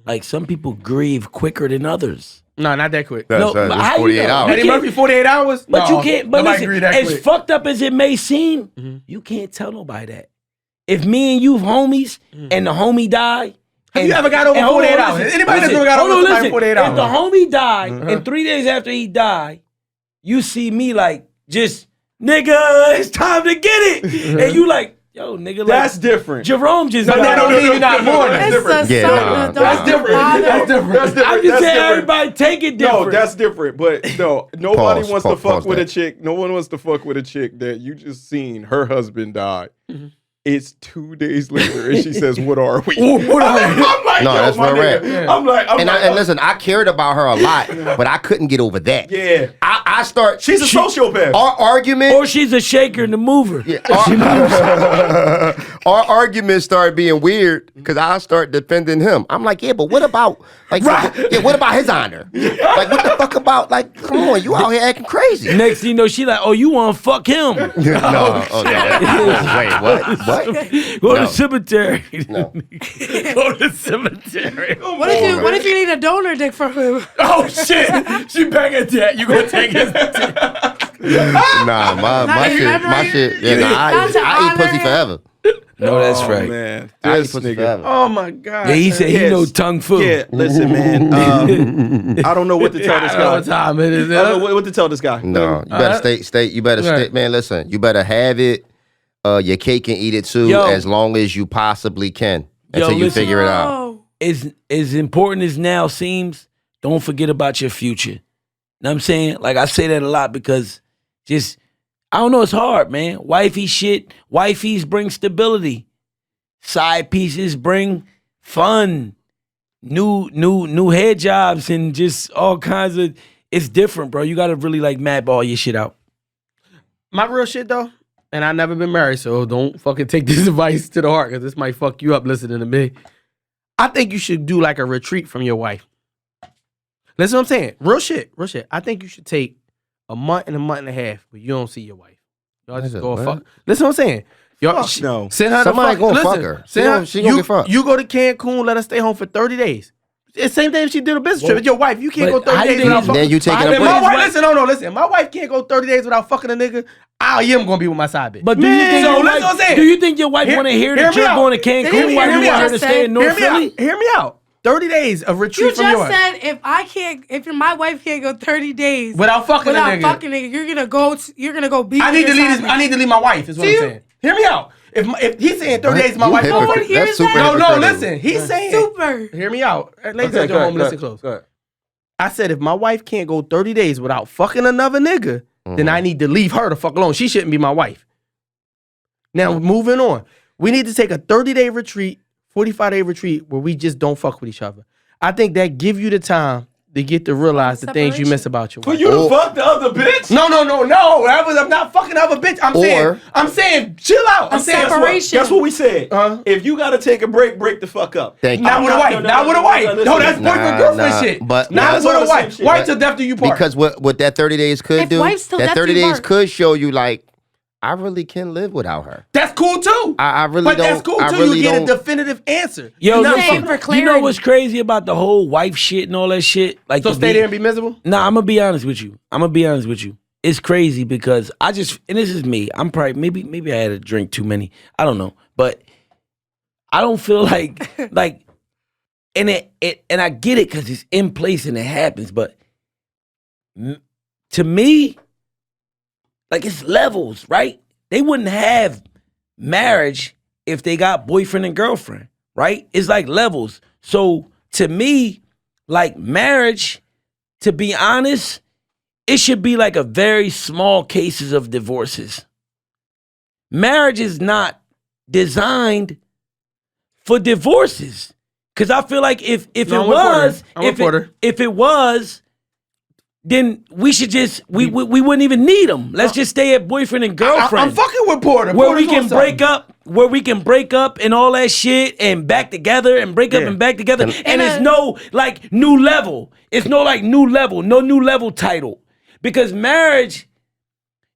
Like some people grieve quicker than others. No, not that quick. That's but how it's you 48 know? hours. Eddie Murphy, 48 hours? But No, you can't. But nobody listen, agree that as quick. fucked up as it may seem, you can't tell nobody that. If me and you homies and the homie die, Have you ever got over 48 hours? Anybody that's ever got over somebody 48 hours? If the homie died and 3 days after he died, you see me like just nigga, it's time to get it, and you like. Yo, nigga, like, That's different. Jerome just No, that don't mean you're not mourning. That's It's different. a Yeah, son, nah, the That's dog, different. father. That's different. That's different. I'm just That's saying different. everybody take it different. No, that's different. But no, nobody Pause, wants to pause, fuck pause with that. a chick. No one wants to fuck with a chick that you just seen her husband die. It's 2 days later, and she says, "What are we?" I'm like, No, yo, that's my real nigga. rap. I'm like, And listen, I cared about her a lot, but I couldn't get over that. yeah. I start. She's a sociopath. Our argument. Or she's a shaker and a mover. Yeah, our argument started being weird because I start defending him. I'm like, yeah, but what about what about his honor? Like, what the fuck about come on, you out here acting crazy? Next thing you know, she like, oh, you want to fuck him? No, wait, what? What? Go to No. the cemetery. No. Go to the cemetery. What if you need a donor dick from him? Oh, shit. She back at that. You gonna take his Nah, my shit. Yeah, Not to I eat honor pussy him. forever. No, that's Oh, right. man. I eat This pussy nigga. forever. Oh, my God. Yeah, he said he Yes. know tongue fu. Yeah, listen, man. I don't know what to tell this I know guy. what time it is. I don't know what to tell this guy. No, you better stay. You better Right. stay, man. Listen, you better have it. Your cake and eat it too, Yo. as long as you possibly can Yo, until you listen. figure it out. Oh. As important as now seems, don't forget about your future. Know what I'm saying? Like, I say that a lot because just, I don't know, it's hard, man. Wifey shit, wifeys bring stability. Side pieces bring fun, new head jobs, and just all kinds of, it's different, bro. You gotta really map all your shit out. My real shit, though, and I've never been married, so don't fucking take this advice to the heart because this might fuck you up listening to me. I think you should do a retreat from your wife. Listen what I'm saying. Real shit. I think you should take a month and a half where you don't see your wife. Y'all just go and fuck. Listen what I'm saying. Y'all, Fuck no. Send her Somebody to fuck. gonna fuck Listen, her. send her. She gonna get fucked. You go to Cancun, let her stay home for 30 days. It's the same thing if she did a business trip with your wife. You can't go But how 30 you days think without it's- fucking. Then you taking But a I If mean, my break. wife, listen. My wife can't go 30 days without fucking a nigga. I am gonna be with my side bitch. But do you think so your listen what I'm wife, saying. do you think your wife Hear- want to hear hear that me you're out. going to Hear Cancun me while you out. want her to stay in North Philly? Hear me out. 30 days of retreat You from your just wife. said if my wife can't go 30 days Without fucking a nigga. you're gonna go beat. I need to your leave. side I need to leave my wife. Is what I'm saying. Hear me out. If he's saying 30 days, my You wife. hypocrite. No one hears That's super that. No, hypocritical. listen. He's saying. Super. Hear me out. Ladies and go ahead, gentlemen, listen go close. ahead. I said if my wife can't go 30 days without fucking another nigga, then I need to leave her the fuck alone. She shouldn't be my wife. Now, moving on. We need to take a 30-day retreat, 45-day retreat where we just don't fuck with each other. I think that give you the time to get to realize the things you miss about your For wife. you to fuck the other bitch? No. I'm not fucking other bitch. I'm saying, chill out. I'm saying, separation. That's what we said. Uh-huh. If you gotta take a break the fuck up. Thank you. Not with a wife. Not with a wife. No, that's boyfriend girlfriend shit. But Not that's with all a the same wife. shit, Wife right? till death do you part. Because what that 30 days could If do, wife's till that death 30 do you days part. could show you I really can live without her. That's cool too. I really but don't. that's cool I too. really You get don't. a definitive answer. Yo, You're not listen, fucking- for you clarity. know what's crazy about the whole wife shit and all that shit? Like So to stay there and be miserable? Nah, I'm gonna be honest with you. It's crazy because and this is me. I'm probably maybe I had a drink too many. I don't know, but I don't feel like and I get it because it's in place and it happens. But to me, it's levels, right? They wouldn't have marriage if they got boyfriend and girlfriend, right? It's like levels. So to me, marriage, to be honest, it should be a very small cases of divorces. Marriage is not designed for divorces. Cause I feel like if it was, then we should just we wouldn't even need them. Let's just stay at boyfriend and girlfriend. I'm fucking with Porter. where Porter's we can on break something. up, and all that shit, and back together, and break up Yeah. and back together, and it's no new level. It's no new level title, because marriage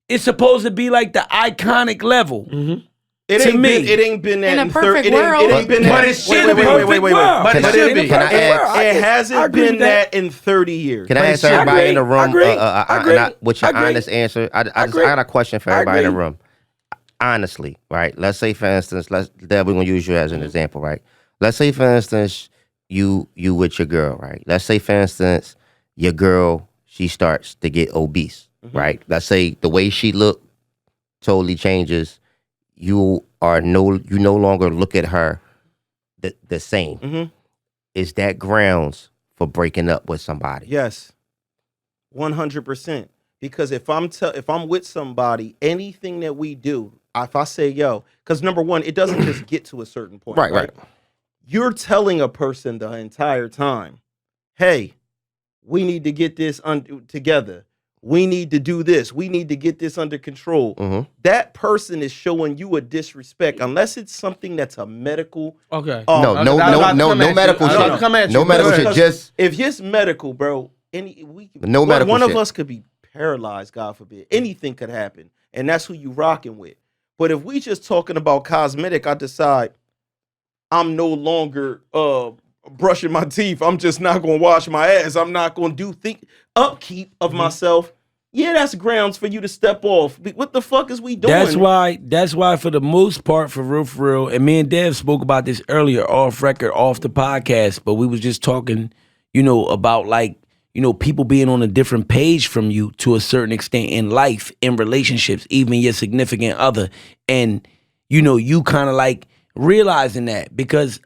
is supposed to be the iconic level. It To ain't me. been. It ain't been that In a in perfect it ain't world. been But that. it should wait, be. wait. But it should be. Can I ask? It I hasn't agree been with that. that in 30 years. Can I ask I everybody agree. in the room? I agree. With your I agree. honest answer, I agree. got a question for I everybody in the agree. room. Honestly, right? Let's say, for instance, we're gonna use you as an example, right? Let's say, for instance, you with your girl, right? Let's say, for instance, your girl, she starts to get obese, right? Let's say the way she look totally changes. You no longer look at her the same. Is that grounds for breaking up with somebody? Yes, 100%. Because if I'm with somebody, anything that we do, if I say yo, because number one, it doesn't just get to a certain point. Right. You're telling a person the entire time, hey, we need to get this together. We need to do this. We need to get this under control. That person is showing you a disrespect unless it's something that's a medical. Okay. No medical shit. No medical shit. Just if it's medical, bro. No medical one shit. of us could be paralyzed, God forbid. Anything could happen, and that's who you rocking with. But if we just talking about cosmetic, I decide I'm no longer brushing my teeth. I'm just not gonna wash my ass. I'm not gonna do upkeep of myself. Yeah, that's grounds for you to step off. What the fuck is we doing? That's why for the most part, for real, and me and Dev spoke about this earlier, off record, off the podcast, but we was just talking, about like, people being on a different page from you to a certain extent in life, in relationships, even your significant other. And, you kind of like realizing that, because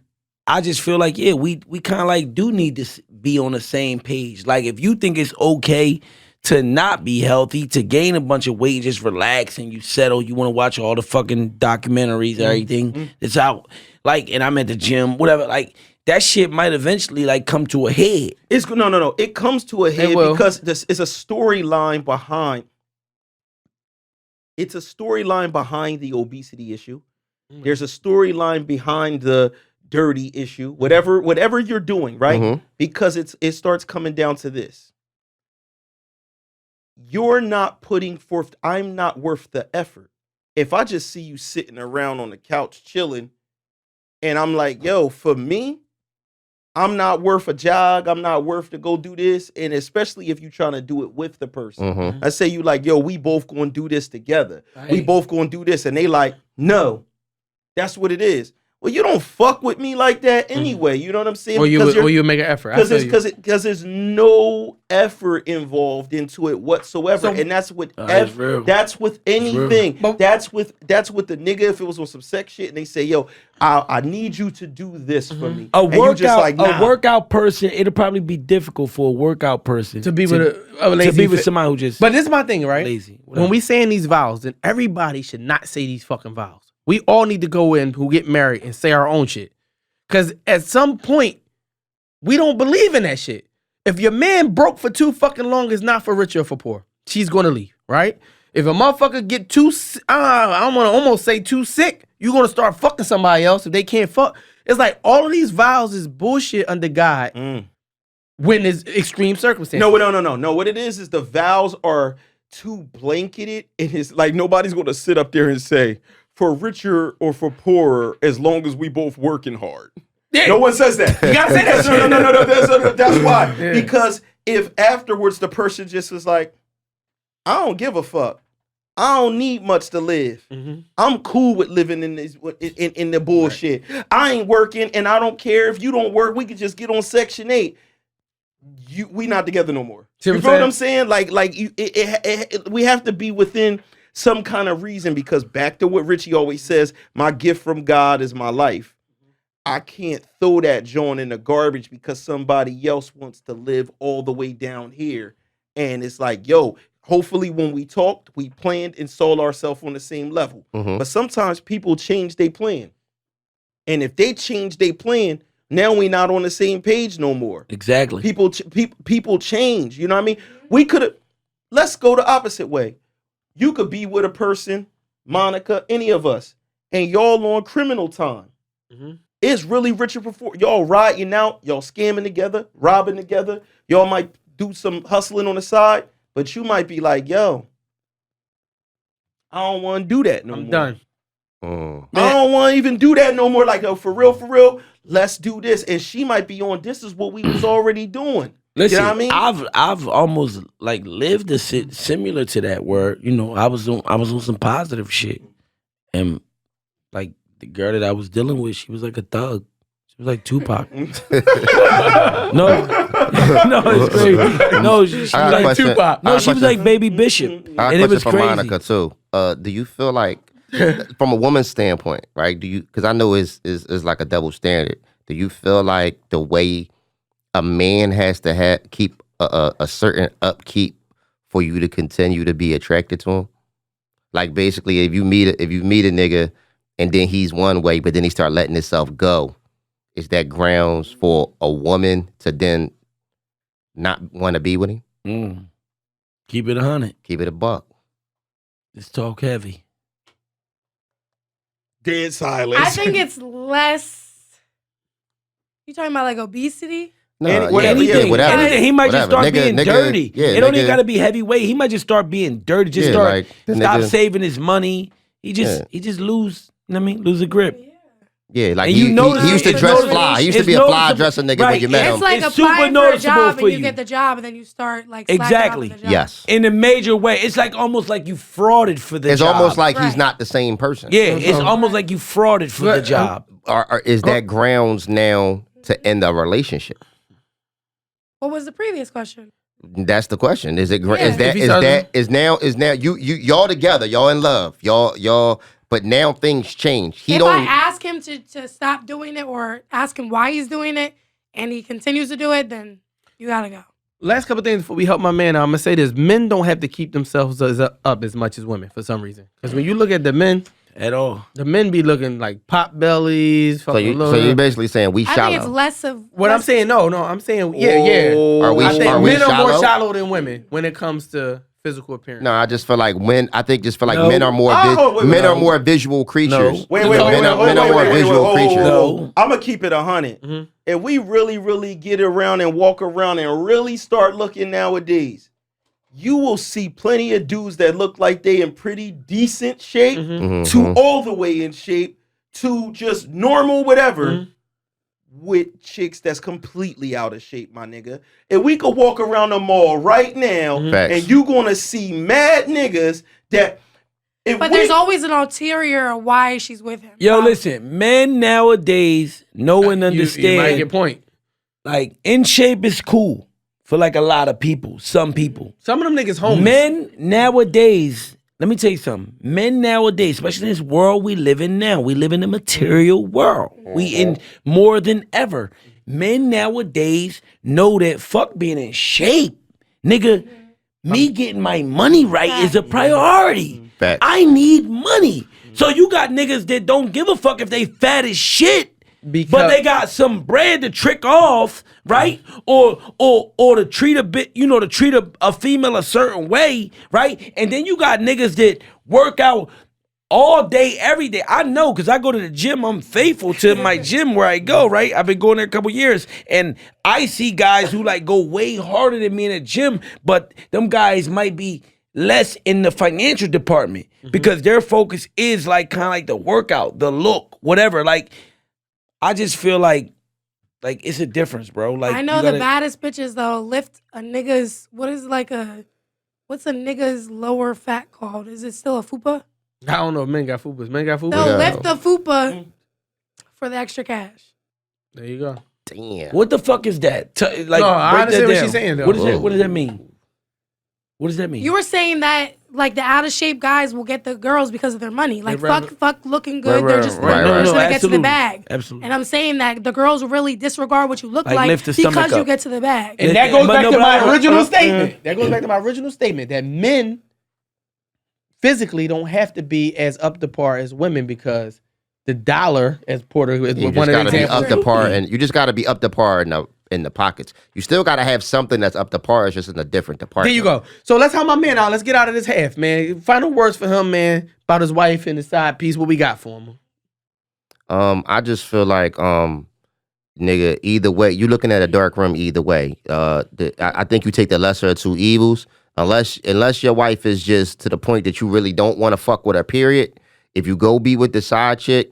I just feel like, yeah, we kind of like do need to be on the same page. Like, if you think it's okay to not be healthy, to gain a bunch of weight, just relax and you settle, you want to watch all the fucking documentaries, everything that's out, like, and I'm at the gym, whatever, like, that shit might eventually like come to a head. No. It comes to a head because this is a storyline behind. It's a storyline behind the obesity issue. There's a storyline behind the dirty issue. Whatever you're doing, right? Because it starts coming down to this. You're not putting forth. I'm not worth the effort. If I just see you sitting around on the couch chilling, and I'm like, yo, for me, I'm not worth a jog. I'm not worth to go do this. And especially if you're trying to do it with the person. I say you like, yo, we both going to do this together. Right. We both going to do this. And they like, no, that's what it is. Well, you don't fuck with me like that anyway. You know what I'm saying? Or you make an effort. Because there's no effort involved into it whatsoever. And that's with that's with anything. That's with the nigga if it was on some sex shit and they say, yo, I need you to do this for me. A workout person, it'll probably be difficult for a workout person to be with a lazy to be with somebody who just. But this is my thing, right? Lazy. When we saying these vows, then everybody should not say these fucking vows. We all need to go in who get married and say our own shit. Because at some point, we don't believe in that shit. If your man broke for too fucking long, it's not for rich or for poor. She's going to leave, right? If a motherfucker get too, I want to almost say too sick, you're going to start fucking somebody else if they can't fuck. It's like all of these vows is bullshit under God when there's extreme circumstances. No. What it is the vows are too blanketed. It is like nobody's going to sit up there and say, for richer or for poorer, as long as we both working hard. Yeah. No one says that. You gotta say that. No. That's why. Yeah. Because if afterwards the person just was like, I don't give a fuck. I don't need much to live. I'm cool with living in this in the bullshit. Right. I ain't working, and I don't care if you don't work. We could just get on Section 8. We not together no more. You know what I'm saying? Like we have to be within some kind of reason, because back to what Richie always says, my gift from God is my life. I can't throw that joint in the garbage because somebody else wants to live all the way down here. And it's like, yo, hopefully when we talked, we planned and saw ourselves on the same level. But sometimes people change their plan. And if they change their plan, now we not on the same page no more. Exactly. People change. You know what I mean? Let's go the opposite way. You could be with a person, Monica, any of us, and y'all on criminal time. It's really richer before. Y'all riding out, y'all scamming together, robbing together. Y'all might do some hustling on the side, but you might be like, yo, I don't want to do that no more. I'm done. I don't want to even do that no more. Like, for real, let's do this. And she might be on, this is what we was already doing. Listen, You know what I mean? I've almost like lived a similar to that where, you know, I was on some positive shit. And like the girl that I was dealing with, she was like a thug. She was like Tupac. No, it's crazy. No, she was like Tupac. No, she was like Baby Bishop. I And it was for crazy. Monica too. Do you feel like, from a woman's standpoint, right? Because I know it's like a double standard. Do you feel like the way a man has to keep a certain upkeep for you to continue to be attracted to him? Like basically, if you meet a nigga and then he's one way, but then he start letting himself go, is that grounds for a woman to then not want to be with him? Keep it 100. Keep it a buck. Let's talk heavy. Dead silence. I think it's less. You talking about like obesity? No, Anything. He might just start being dirty. Yeah, it don't even gotta be heavyweight. He might just start being dirty. Just start stop saving his money. He just lose. You know what I mean? Lose a grip. Yeah, like And he you notice used to it's dress noticeable. fly. He used to It's be a fly noticeable. dressing nigga Right. when you met It's him. like It's super applying for a noticeable job for and you you. get the job and then you start like slacking Exactly. off of the job. Yes. In a major way. It's like almost like you frauded for the It's job. almost like he's Right. not the same person. Yeah, it's almost like you frauded for the job. Or is that grounds now to end a relationship? What was the previous question? That's the question. Is it Yeah. is now y'all together, y'all in love, y'all but now things change. If I ask him to stop doing it or ask him why he's doing it and he continues to do it, then you gotta go. Last couple things before we help my man out, I'm gonna say this: men don't have to keep themselves up as much as women for some reason. Because when you look at the men, At all. the men be looking like pot bellies. so you're basically saying we I shallow. think it's less of What I'm saying, no, I'm saying, yeah. Are we I think are we men are more shallow? shallow than women when it comes to physical appearance. No, I just feel like men No. men are more wait, are more visual creatures. Wait, Men are more visual creatures. No. I'm gonna keep it 100. Mhm. If we really get around and walk around and really start looking nowadays, you will see plenty of dudes that look like they in pretty decent shape Mm-hmm. to all the way in shape to just normal whatever with chicks that's completely out of shape, my nigga. And we could walk around the mall right now Facts. and you gonna see mad niggas that But there's always an ulterior of why she's with him. Yo, listen, men nowadays know and understand. You might get point. Like, in shape is cool for like a lot of people, some people. Some of them niggas homeless. Men nowadays, let me tell you something. Men nowadays, especially in this world we live in now, we live in a material world. We in more than ever. Men nowadays know that fuck being in shape. Nigga, me getting my money right is a priority. Facts. I need money. So you got niggas that don't give a fuck if they fat as shit. But they got some bread to trick off, right? Or to treat a bit, to treat a female a certain way, right? And then you got niggas that work out all day, every day. I know, because I go to the gym. I'm faithful to my gym where I go, right? I've been going there a couple years. And I see guys who like go way harder than me in the gym, but them guys might be less in the financial department because their focus is like kind of like the workout, the look, whatever. Like, I just feel like it's a difference, bro. Like, I know the baddest bitches though lift a nigga's what's a nigga's lower fat called? Is it still a fupa? I don't know if men got fupas. Men got fupas? They'll lift the fupa for the extra cash. There you go. Damn. What the fuck is that? Like, No, I break understand that what down. she's saying, though. What does that mean? What does that mean? You were saying that like the out of shape guys will get the girls because of their money. Like Right, fuck looking good. They're just right, they're just right. gonna get to the Absolutely. bag. Absolutely. And I'm saying that the girls will really disregard what you look Like, like lift the stomach because you up. get to the bag. And that goes But back no, to but my I- original statement. That goes back to my original statement that men physically don't have to be as up to par as women because the dollar, as Porter is You one just of the gotta be examples. up to par, and you just gotta be up to par in the pockets. You still gotta have something that's up to par. It's just in a different department. There you go. So let's help my man out. Let's get out of this half, man. Final words for him, man, about his wife and his side piece. What we got for him? I just feel like, nigga, either way, you looking at a dark room either way. I think you take the lesser of two evils. Unless your wife is just to the point that you really don't want to fuck with her, period. If you go be with the side chick,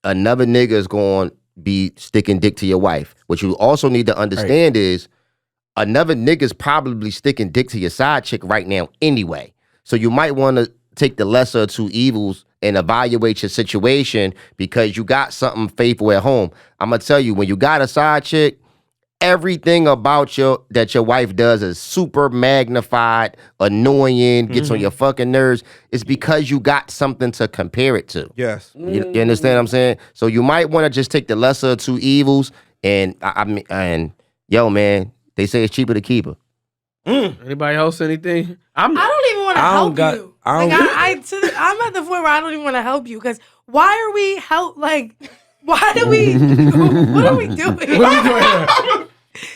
another nigga is going to be sticking dick to your wife. What you also need to understand is another nigga's probably sticking dick to your side chick right now anyway. So you might want to take the lesser of two evils and evaluate your situation because you got something faithful at home. I'm going to tell you, when you got a side chick, everything about that your wife does is super magnified, annoying, gets on your fucking nerves. It's because you got something to compare it to. Yes. You understand what I'm saying? So you might want to just take the lesser of two evils. And yo, man, they say it's cheaper to keep her. Anybody else? Anything? I don't even want to help you. I'm at the point where I don't even want to help you because why are we why do we? What are we doing? What are we doing here?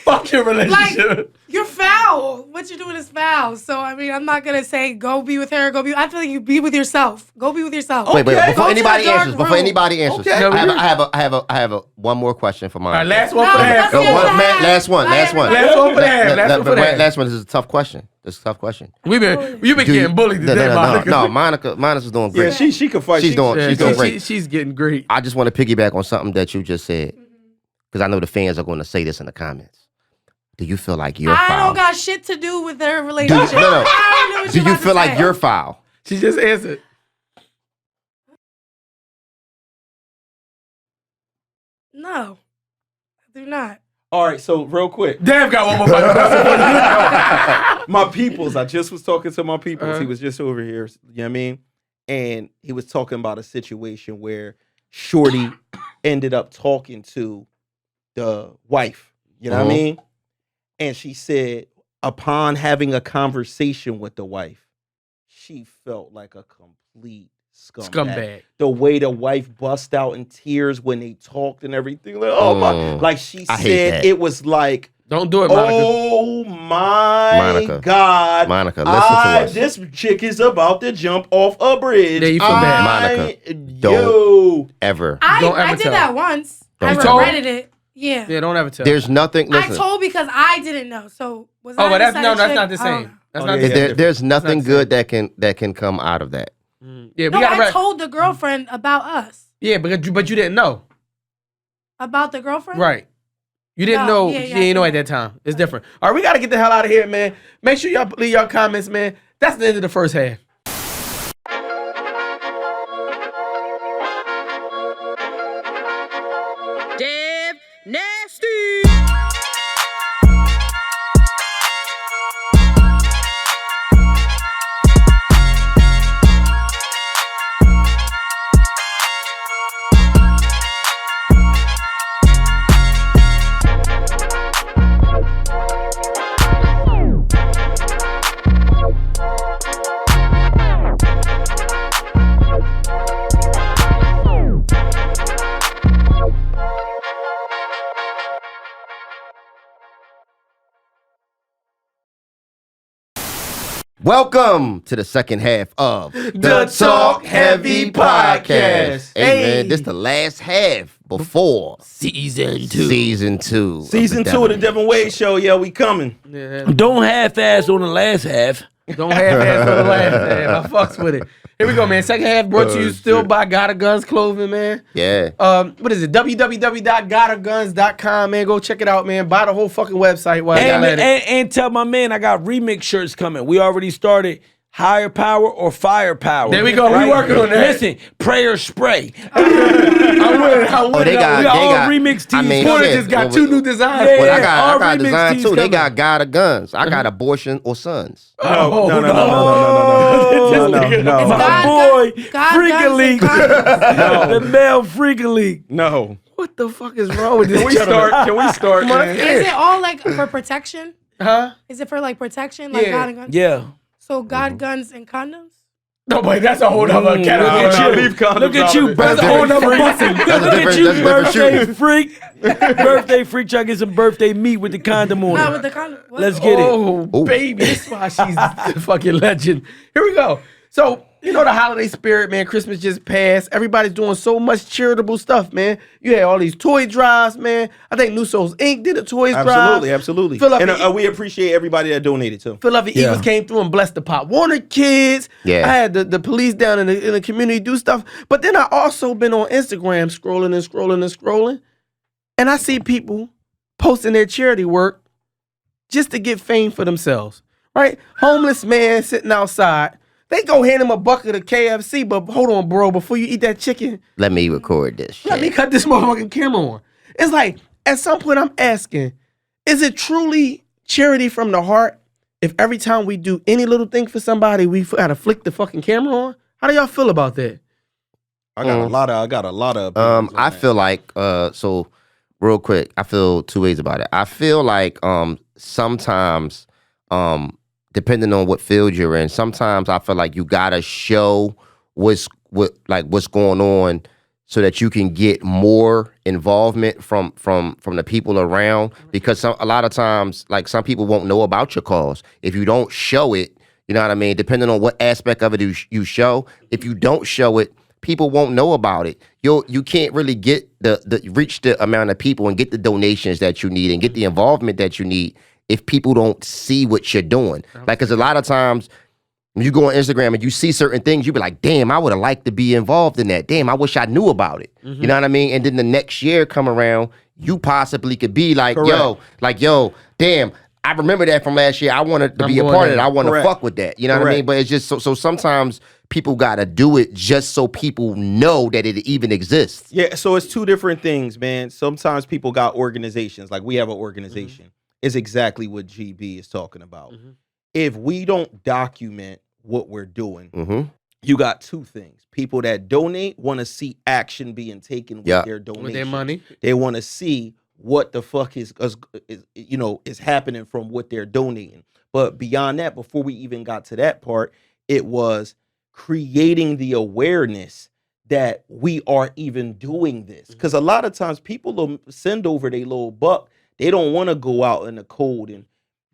Fuck your relationship. Like, you're foul. What you're doing is foul. So, I mean, I'm not going to say go be with her, I feel like you be with yourself. Go be with yourself. Wait, before anybody answers, Okay. I have one more question for mine. All right, last one for the half. Last one. Last one for the half. Last one. This is a tough question. You've been getting bullied today, Monica. No, Monica's doing great. Yeah, she can fight. She's doing great. She's getting great. I just want to piggyback on something that you just said. Because I know the fans are going to say this in the comments. Do you feel like you're foul? I don't got shit to do with their relationship. No. I don't know what Do you're you about feel to like say. you're foul? She just answered. No, I do not. All right, so real quick. Dev got one more question. My peoples, I just was talking to my peoples. He was just over here, you know what I mean? And he was talking about a situation where Shorty ended up talking to the wife, you know what I mean? And she said, upon having a conversation with the wife, she felt like a complete scumbag. The way the wife bust out in tears when they talked and everything. Like, oh my, like she said, it was like, don't do it, Monica. Oh my God. Monica, listen to us. This chick is about to jump off a bridge. Yeah, you feel bad. Monica, don't ever. I did that once. I told? regretted it. Yeah. Yeah, don't ever tell. There's nothing. Listen. I told because I didn't know. So was Oh, I but the that's side that's chick? not the I don't same. know. That's not the same. There's nothing good that can come out of that. Yeah, No, I told the girlfriend about us. Yeah, but you didn't know. About the girlfriend? Right. You didn't know. Yeah, She didn't know at that time. It's different. All right, we got to get the hell out of here, man. Make sure y'all leave your comments, man. That's the end of the first half. Dev Nasty. Welcome to the second half of The Talkheavy Podcast. Hey, man, this the last half before Season 2. Season 2 of the Devinwade Show. Yeah, we coming. Yeah. Don't half-ass on the last half. Don't half-ass on the last half. I fucks with it. Here we go, man. Second half brought to you still by Gotta Guns Clothing, man. Yeah. What is it? www.gottaguns.com, man. Go check it out, man. Buy the whole fucking website while y'all at it. And tell my man I got remix shirts coming. We already started Higher Power or Firepower. There we go. We working on that. Listen, prayer spray. I win. They got remix tees. I mean, Porter shit. just got 2 new designs. Yeah. Well, I got remix design tees too. They coming. got Gotta Guns. I got abortion or sons. No. It's My God, boy, God, Freakin' League. No. The male Freakin' League. No. What the fuck is wrong with this? Can we start, man? Is it all like for protection? Huh? Is it for like protection? Like Yeah. God and guns? Yeah. So God, guns, and condoms? No, but that's a whole other category. Look at you, That's brother. a Whole different- nother busting. Look that's a at different- you, that's a different birthday shoe. freak. Birthday freak. Try to get some birthday meat with the condom on Not it. with the condom. What? Let's get it. Oh, baby. That's why she's the fucking legend. Here we go. So, You know the holiday spirit, man. Christmas just passed. Everybody's doing so much charitable stuff, man. You had all these toy drives, man. I think New Souls Inc. did a toys drive. Absolutely. Philadelphia, And we appreciate everybody that donated too. Philadelphia Eagles came through and blessed the Pop Warner kids. Yeah. I had the police down in the community do stuff. But then I also been on Instagram scrolling. And I see people posting their charity work just to get fame for themselves, right? Homeless man sitting outside. They go hand him a bucket of KFC, but hold on, bro, before you eat that chicken, Let me record this shit. let me cut this motherfucking camera on. It's like, at some point I'm asking, is it truly charity from the heart if every time we do any little thing for somebody, we gotta flick the fucking camera on? How do y'all feel about that? I got a lot of opinions on I that. feel like so real quick, I feel two ways about it. I feel like sometimes depending on what field you're in, sometimes I feel like you gotta show what's going on so that you can get more involvement from the people around. Because a lot of times, like, some people won't know about your cause if you don't show it. You know what I mean? Depending on what aspect of it you show, if you don't show it, people won't know about it. You can't really get reach the amount of people and get the donations that you need and get the involvement that you need if people don't see what you're doing. Like, because a lot of times when you go on Instagram and you see certain things, you be like, damn, I would have liked to be involved in that. Damn, I wish I knew about it. You know what I mean? And then the next year come around, you possibly could be like, yo, damn, I remember that from last year. I wanted to be a part of it. I want to fuck with that. You know what I mean? But it's just so sometimes people got to do it just so people know that it even exists. Yeah, so it's two different things, man. Sometimes people got organizations. Like, we have an organization. Is exactly what GB is talking about. If we don't document what we're doing, you got two things. People that donate want to see action being taken with their donation. With their money. They want to see what the fuck is happening from what they're donating. But beyond that, before we even got to that part, it was creating the awareness that we are even doing this. Because a lot of times people will send over their little buck. They don't want to go out in the cold and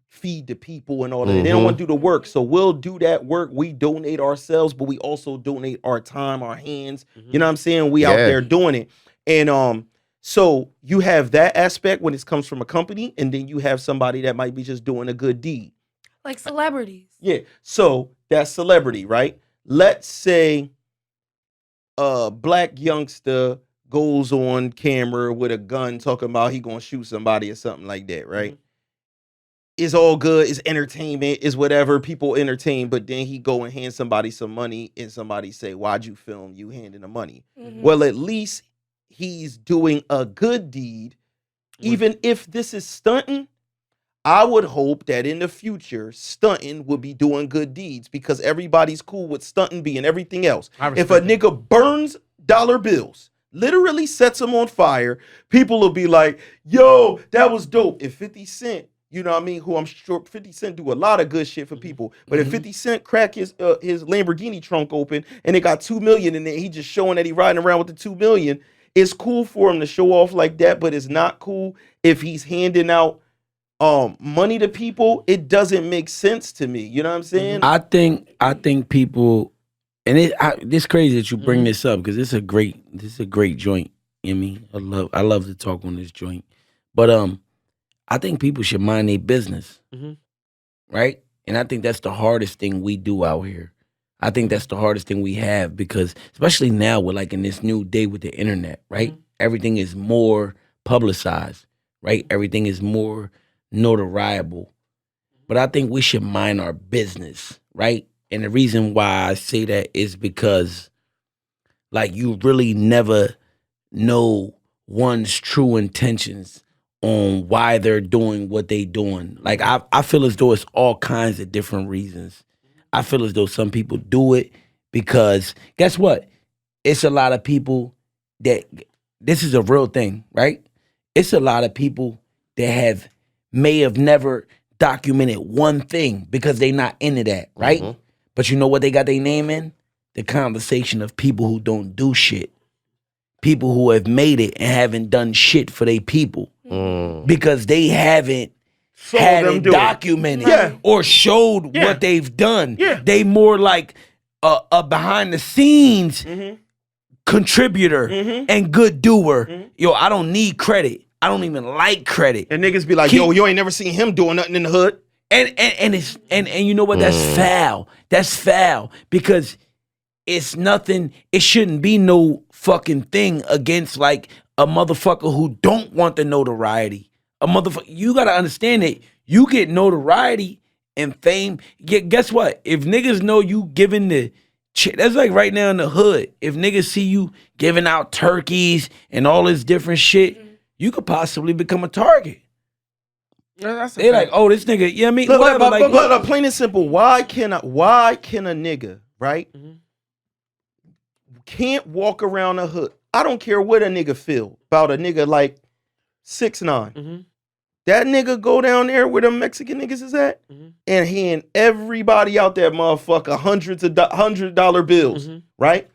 feed the people and all that. They don't want to do the work. So we'll do that work. We donate ourselves, but we also donate our time, our hands. You know what I'm saying? We out there doing it. And so you have that aspect when it comes from a company, and then you have somebody that might be just doing a good deed. Like celebrities. Yeah. So that's celebrity, right? Let's say a black youngster goes on camera with a gun talking about he gonna shoot somebody or something like that, right? It's all good, it's entertainment, it's whatever, people entertain, but then he go and hand somebody some money and somebody say, why'd you film you handing the money? Well, at least he's doing a good deed. Even if this is stunting, I would hope that in the future, stunting will be doing good deeds, because everybody's cool with stunting being everything else. If a nigga burns dollar bills, literally sets them on fire, people will be like, yo, that was dope. If 50 Cent, you know what I mean, who I'm sure 50 Cent do a lot of good shit for people, but if 50 Cent crack his Lamborghini trunk open and it got 2 million in it, he just showing that he riding around with the 2 million, it's cool for him to show off like that, but it's not cool if he's handing out money to people. It doesn't make sense to me. You know what I'm saying? I think people, and it's crazy that you bring this up, because this is a great joint. You know what I mean? I love to talk on this joint, but I think people should mind their business, right? And I think that's the hardest thing we do out here. I think that's the hardest thing we have, because especially now we're like in this new day with the internet, right? Everything is more publicized, right? Everything is more notoriable. But I think we should mind our business, right? And the reason why I say that is because, like, you really never know one's true intentions on why they're doing what they doing. Like, I feel as though it's all kinds of different reasons. I feel as though some people do it because, guess what? It's a lot of people that, this is a real thing, right? It's a lot of people that may have never documented one thing because they not into that, right? But you know what they got their name in? The conversation of people who don't do shit. People who have made it and haven't done shit for their people. Because they haven't had it documented or showed what they've done. They more like, a behind the scenes contributor and good doer. Yo, I don't need credit. I don't even like credit. And niggas be like, yo, you ain't never seen him doing nothing in the hood. And it's and you know what? That's foul. That's foul because it's nothing. It shouldn't be no fucking thing against like a motherfucker who don't want the notoriety. A motherfucker, you gotta understand that you get notoriety and fame. Guess what? If niggas know you giving that's like right now in the hood. If niggas see you giving out turkeys and all this different shit, you could possibly become a target. They like, oh, this nigga, you know what I mean? Look, plain and simple, why can a nigga, right, can't walk around the hood? I don't care what a nigga feel about a nigga like 6ix9ine. That nigga go down there where them Mexican niggas is at and hand everybody out that motherfucker $100 bills, right?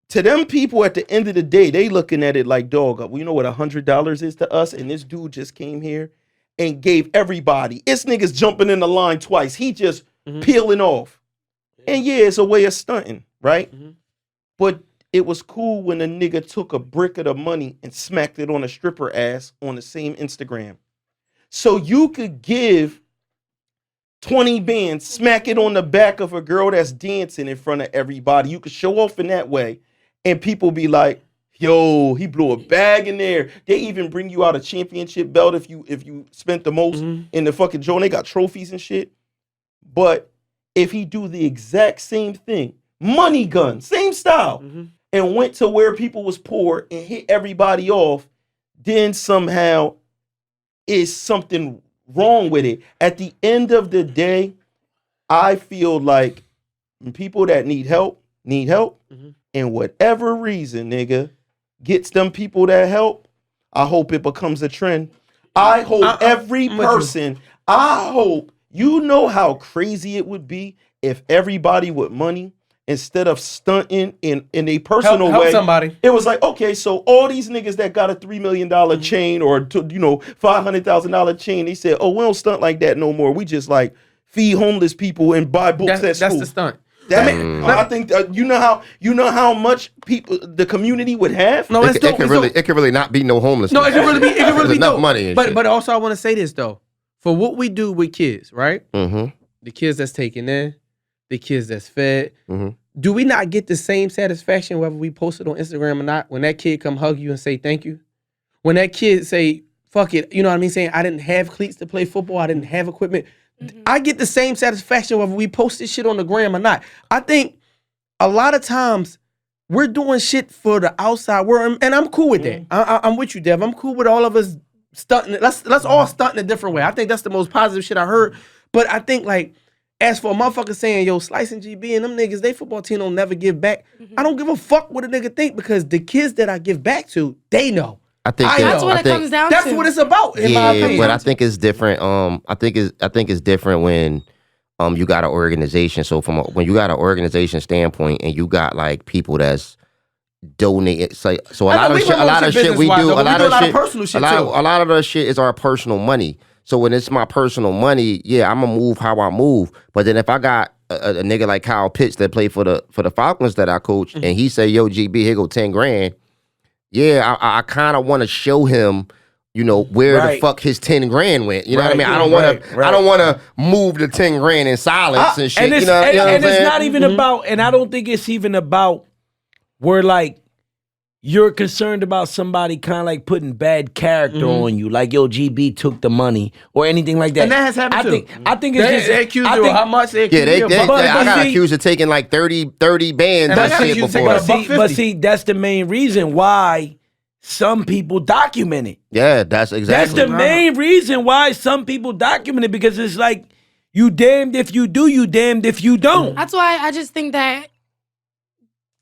To them people at the end of the day, they looking at it like, dog, you know what $100 is to us? And this dude just came here and gave everybody. It's niggas jumping in the line twice. He just peeling off. And yeah, it's a way of stunting, right? But it was cool when a nigga took a brick of the money and smacked it on a stripper ass on the same Instagram. So you could give 20 bands, smack it on the back of a girl that's dancing in front of everybody. You could show off in that way. And people be like, yo, he blew a bag in there. They even bring you out a championship belt if you spent the most in the fucking joint. They got trophies and shit. But if he do the exact same thing, money gun, same style, and went to where people was poor and hit everybody off, then somehow is something wrong with it. At the end of the day, I feel like people that need help, and whatever reason, nigga, gets them people that help, I hope it becomes a trend. I hope every person, I hope, you know how crazy it would be if everybody with money, instead of stunting in a personal help way, somebody. It was like, okay, so all these niggas that got a $3 million chain or $500,000 chain, they said, oh, we don't stunt like that no more. We just like feed homeless people and buy books at school. That's the stunt. I think you know how much people the community would have. No, it can really not be no homelessness. No, it can really be. It can really be enough money. And shit. But also, I want to say this though, for what we do with kids, right? Mm-hmm. The kids that's taken in, the kids that's fed. Do we not get the same satisfaction whether we post it on Instagram or not? When that kid come hug you and say thank you, when that kid say fuck it, you know what I mean? Saying I didn't have cleats to play football, I didn't have equipment. I get the same satisfaction whether we post this shit on the gram or not. I think a lot of times we're doing shit for the outside world, and I'm cool with that. I'm with you, Dev. I'm cool with all of us stunting. Let's all stunt in a different way. I think that's the most positive shit I heard. But I think like, as for a motherfucker saying, yo, Slice and GB and them niggas, they football team don't never give back. I don't give a fuck what a nigga think because the kids that I give back to, they know. I think that's what it comes down to. That's what it's about, in my opinion. But I think it's different. I think it's different when you got an organization. So when you got an organization standpoint and you got like people that's donating, so a lot of shit we do, a lot of personal shit too. A lot of the shit is our personal money. So when it's my personal money, yeah, I'm gonna move how I move. But then if I got a nigga like Kyle Pitts that played for the Falcons that I coach, and he say, yo, GB, here go 10 grand. Yeah, I kind of want to show him, you know, where the fuck his 10 grand went. You know what I mean? I don't want to move the 10 grand in silence and shit. And it's not even about, and I don't think it's even about where like you're concerned about somebody kind of like putting bad character on you, like yo, GB took the money or anything like that. And that has happened too. I think it's just they accused you of how much they accused you of. I got accused of taking like 30 bands and shit before. But see, that's the main reason why some people document it. Yeah, that's exactly. That's the main reason why some people document it, because it's like you damned if you do, you damned if you don't. That's why I just think that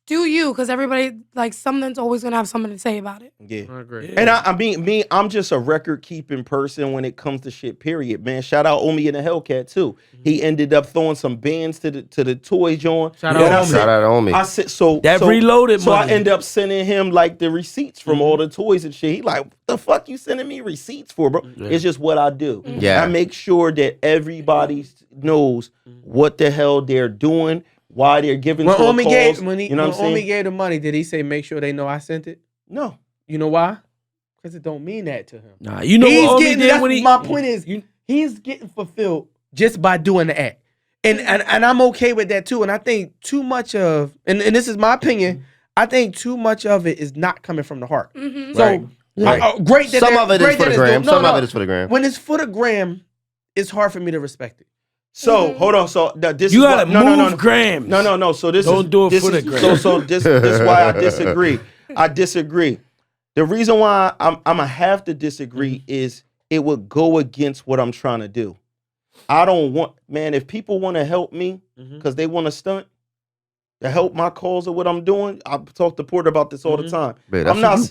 do you, because everybody, like, something's always going to have something to say about it. Yeah. I agree. And I mean, I'm just a record-keeping person when it comes to shit, period, man. Shout out Omi and the Hellcat, too. He ended up throwing some bands to the toy joint. Shout out Omi. I said, reloaded so money. I end up sending him, like, the receipts from all the toys and shit. He like, what the fuck you sending me receipts for, bro? Yeah. It's just what I do. Yeah. I make sure that everybody knows what the hell they're doing, why they're giving When to a Omi cause. gave You know what I'm Omi saying? gave the money, did he say make sure they know I sent it? No. You know why? Because it don't mean that to him. Nah, you know He's what Omi getting. did That's when he. my point is he's getting fulfilled just by doing the act, and I'm okay with that too. And I think too much of and this is my opinion. I think too much of it is not coming from the heart. Mhm. So Right. great that Some of it is for the gram. Some of it is for the gram. When it's for the gram, it's hard for me to respect it. So hold on. So this You is gotta move grams. No. So this Don't is do it this for is, the gram. So this is why I disagree. I disagree. The reason why I'm gonna have to disagree is it would go against what I'm trying to do. I don't want, man. If people want to help me because they want to stunt to help my cause or what I'm doing, I talk to Porter about this all the time. Man,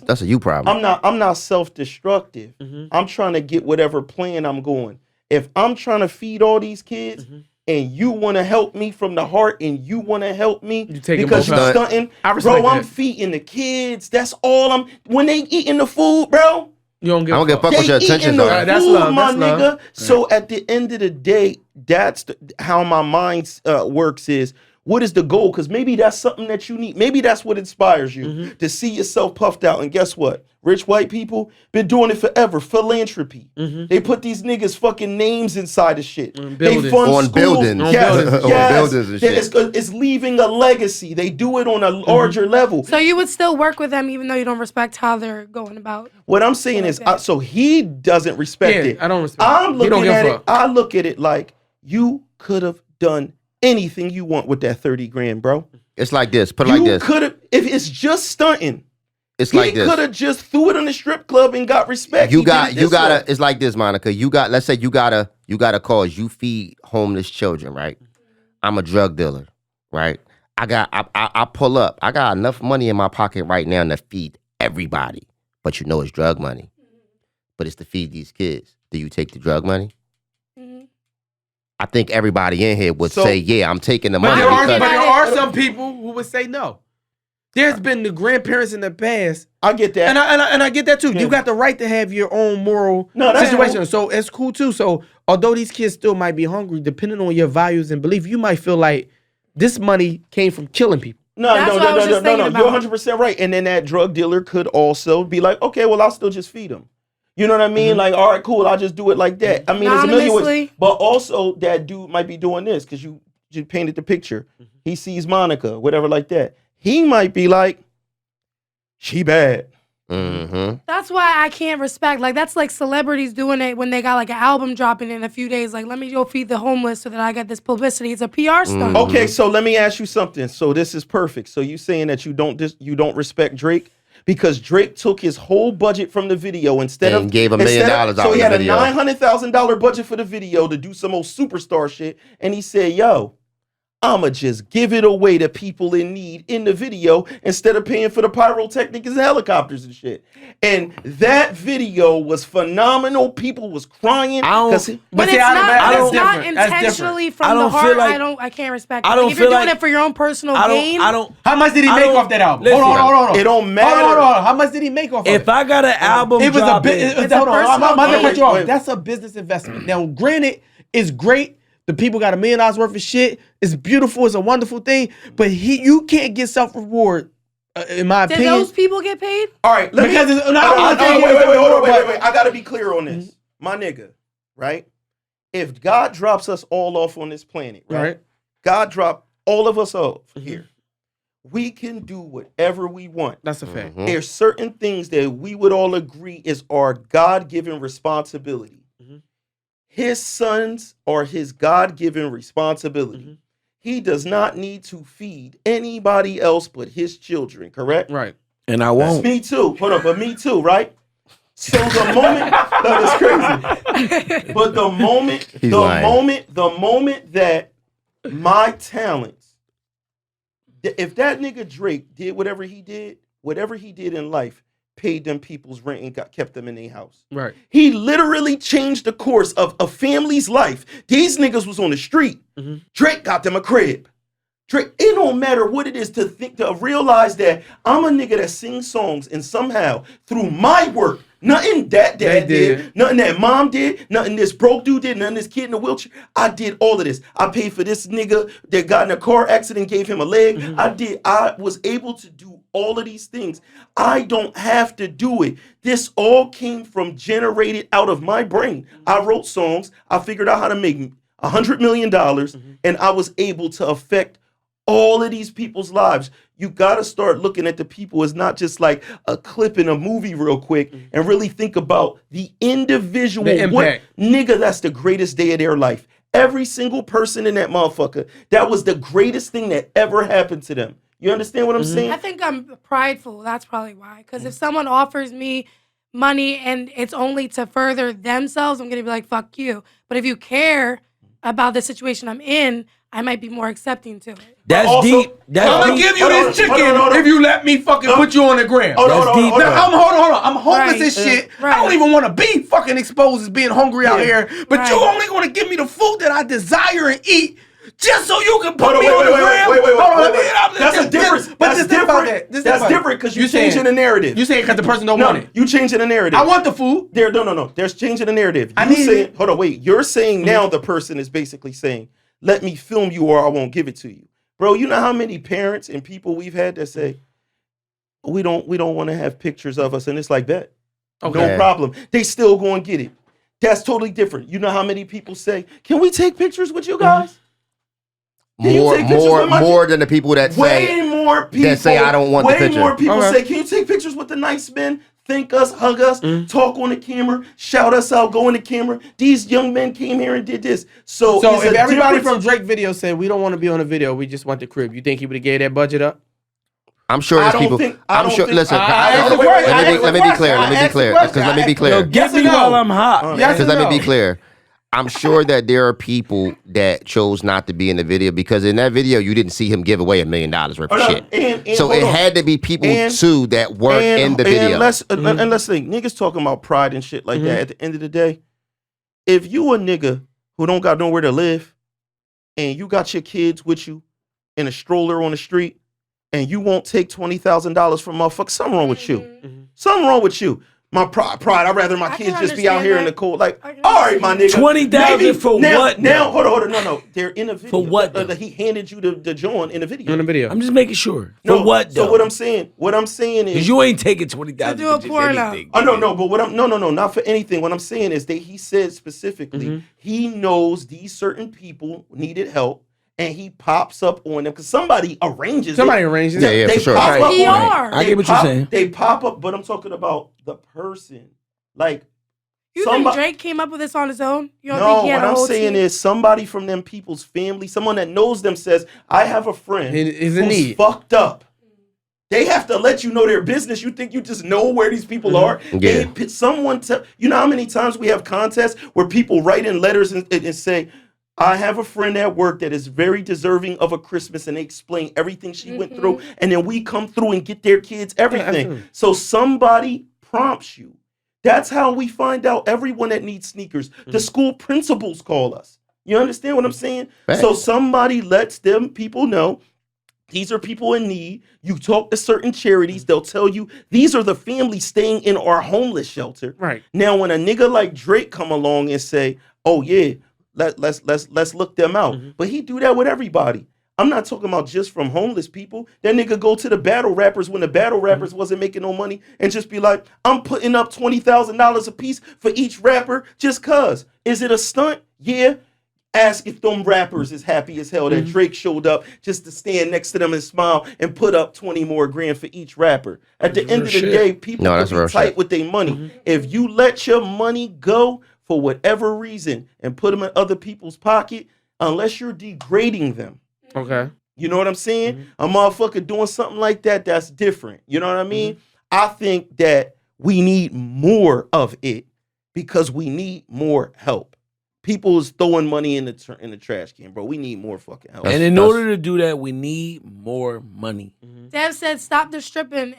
that's a you problem. I'm not self-destructive. I'm trying to get whatever plan I'm going. If I'm trying to feed all these kids and you want to help me from the heart and you want to help me because you're stunting, bro, I'm feeding the kids. That's all when they eating the food, bro. You don't I don't get fuck with your attention though. That's love, my that's nigga. love. So at the end of the day, that's how my mind works is, what is the goal? Because maybe that's something that you need. Maybe that's what inspires you to see yourself puffed out. And guess what? Rich white people been doing it forever. Philanthropy. They put these niggas fucking names inside of shit. They fund on schools. buildings. Yes, On yes. buildings and shit. It's leaving a legacy. They do it on a larger level. So you would still work with them even though you don't respect how they're going about. What I'm saying is, so he doesn't respect it. I don't respect I'm it. He don't looking give at a it. fuck. I look at it like you could have done anything you want with that 30 grand, bro. It's like this. Put it like You this. could have, if it's just stunting, It's he like this. could have just threw it in the strip club and got respect. You He did got it you this gotta. way. It's like this, Monica. Let's say you got a cause. You feed homeless children, right? I'm a drug dealer, right? I pull up. I got enough money in my pocket right now to feed everybody, but you know it's drug money. But it's to feed these kids. Do you take the drug money? I think everybody in here would say, yeah, I'm taking the But money. there are some people who would say no. There's been the grandparents in the past. I get that. And I get that too. Yeah. You got the right to have your own moral that's situation. cool. So it's cool too. So although these kids still might be hungry, depending on your values and belief, you might feel like this money came from killing people. No. That's what I was just thinking You're about. 100% right. And then that drug dealer could also be like, okay, well, I'll still just feed him. You know what I mean? Like, all right, cool. I'll just do it like that. I mean, there's a million ways. Anonymously. But also, that dude might be doing this because you painted the picture. He sees Monica, whatever like that. He might be like, she bad. That's why I can't respect. Like, that's like celebrities doing it when they got like an album dropping in a few days. Like, let me go feed the homeless so that I get this publicity. It's a PR stunt. Okay, so let me ask you something. So this is perfect. So you saying that you don't respect Drake? Because Drake took his whole budget from the video And gave $1 million out So of he the had video. a $900,000 budget for the video to do some old superstar shit. And he said, yo, I'ma just give it away to people in need in the video instead of paying for the pyrotechnics and helicopters and shit. And that video was phenomenal. People was crying. But it's not intentionally from the heart. I can't respect it. Like, if you're doing it for your own personal gain. How much did he make off that album? Listen, hold on. It don't matter. Hold on. How much did he make off of it? If I got an album, It was a bit. It's a Hold on. personal I'm not gain. cut you off. Wait. That's a business investment. Now, granted, it's great. The people got $1 million worth of shit. It's beautiful. It's a wonderful thing. But you can't get self-reward, in my Did opinion. those people get paid? All right, Because wait. I gotta be clear on this. My nigga, right? If God drops us all off on this planet, right? God dropped all of us off here. We can do whatever we want. That's a fact. There's certain things that we would all agree is our God-given responsibility. His sons are his God-given responsibility. He does not need to feed anybody else but his children, correct? Right. And I won't. Me too. Hold on, but me too, right? So the moment, that is crazy. But the moment that my talents, if that nigga Drake did whatever he did in life, paid them people's rent and kept them in their house. Right. He literally changed the course of a family's life. These niggas was on the street. Drake got them a crib. Drake, it don't matter what it is to realize that I'm a nigga that sings songs and somehow through my work, Nothing that dad They did. did. Nothing that mom did. Nothing this broke dude did. Nothing this kid in the wheelchair. I did all of this. I paid for this nigga that got in a car accident, gave him a leg. I was able to do all of these things. I don't have to do it. This all came from generated out of my brain. I wrote songs. I figured out how to make $100 million, and I was able to affect all of these people's lives. You got to start looking at the people as not just like a clip in a movie real quick and really think about the individual. The impact. Nigga, that's the greatest day of their life. Every single person in that motherfucker, that was the greatest thing that ever happened to them. You understand what I'm saying? I think I'm prideful. That's probably why. Because if someone offers me money and it's only to further themselves, I'm going to be like, fuck you. But if you care about the situation I'm in, I might be more accepting to it. That's Also, deep. That's I'm gonna deep. give you Hold on, this chicken hold on. if you let me fucking put you on the gram. Hold on, That's hold on, deep. hold on. Now, hold on. I'm homeless Right. as shit. I Right. don't even want to be fucking exposed as being hungry out here. But you Right. only gonna give me the food that I desire and eat just so you can put Hold on, me on the gram. wait. Hold on, let me get out. That's a difference. But That's just think about different. that. That's different because you saying- changing the narrative. You saying because the person don't No, want it. you changing the narrative. I want the food. No. There's changing the narrative. I You need saying, it. hold on, wait. You're saying now the person is basically saying, let me film you or I won't give it to you. Bro, you know how many parents and people we've had that say, we don't want to have pictures of us, and it's like that. Okay. No problem. They still go and get it. That's totally different. You know how many people say, can we take pictures with you guys? Can you take pictures with my More than the people that Way say more people that say I don't want the way picture. more people Okay. say, can you take pictures with the nice men? Thank us, hug us, talk on the camera, shout us out, go on the camera. These young men came here and did this. So So it's if a everybody difference. from Drake video said we don't want to be on the video, we just want the crib, you think he would have gave that budget up? I'm sure I there's don't people. think- I'm don't sure. think- Listen, I asked the wait, question. wait, let me be clear. Let me be clear. Because let me be clear. Get Yes me or no? while I'm hot. Yes Because or let me no? be clear. I'm sure that there are people that chose not to be in the video because in that video you didn't see him give away $1 million worth of Hold on, shit. and So hold it on. had to be people And- too that weren't in the video. And let's think, niggas talking about pride and shit like that. At the end of the day, if you a nigga who don't got nowhere to live, and you got your kids with you in a stroller on the street, and you won't take $20,000 from motherfuckers, something wrong with you. Something wrong with you. My pride. I'd rather my I kids can just be out understand here in that. the cold. Like, I can all right, my nigga. 20,000 maybe for now, what, Now, though? hold on. No. They're in a video. For what, though? He handed you the joint in a video. On the video. I'm just making sure. No, For what though? So what I'm saying is, Because you ain't taking 20,000 To do a for just porno. anything. oh no, but what I'm no, not for anything. What I'm saying is that he said specifically he knows these certain people needed help, and he pops up on them because somebody arranges. Somebody it. arranges Yeah, it. yeah, They for sure. pop up on it. PR. I get what you're Pop- saying. They pop up, but I'm talking about the person. Like You think Drake came up with this on his own? You don't no, think he had what a I'm whole saying team? is somebody from them people's family, someone that knows them says, I have a friend Is in who's need. fucked up. They have to let you know their business. You think you just know where these people are? Yeah. You know how many times we have contests where people write in letters and say, I have a friend at work that is very deserving of a Christmas, and they explain everything she went through, and then we come through and get their kids everything. absolutely. So somebody prompts you. That's how we find out everyone that needs sneakers. The school principals call us. You understand what I'm saying? Facts. So somebody lets them people know these are people in need. You talk to certain charities, they'll tell you these are the families staying in our homeless shelter. Right. Now, when a nigga like Drake come along and say, "Oh yeah, let's look them out," but he do that with everybody. I'm not talking about just from homeless people. That nigga go to the battle rappers when the battle rappers wasn't making no money and just be like, I'm putting up $20,000 a piece for each rapper just cause. Is it a stunt? Yeah. Ask if them rappers is happy as hell that Drake showed up just to stand next to them and smile and put up 20 more grand for each rapper. At the end of the day, people No, can that's be real tight shit. with their money. If you let your money go for whatever reason and put them in other people's pocket, unless you're degrading them, Okay. you know what I'm saying? A motherfucker doing something like that, that's different. You know what I mean? I think that we need more of it because we need more help. People is throwing money in the trash can, bro. We need more fucking help. And in order to do that, we need more money. Dev said, stop the stripping.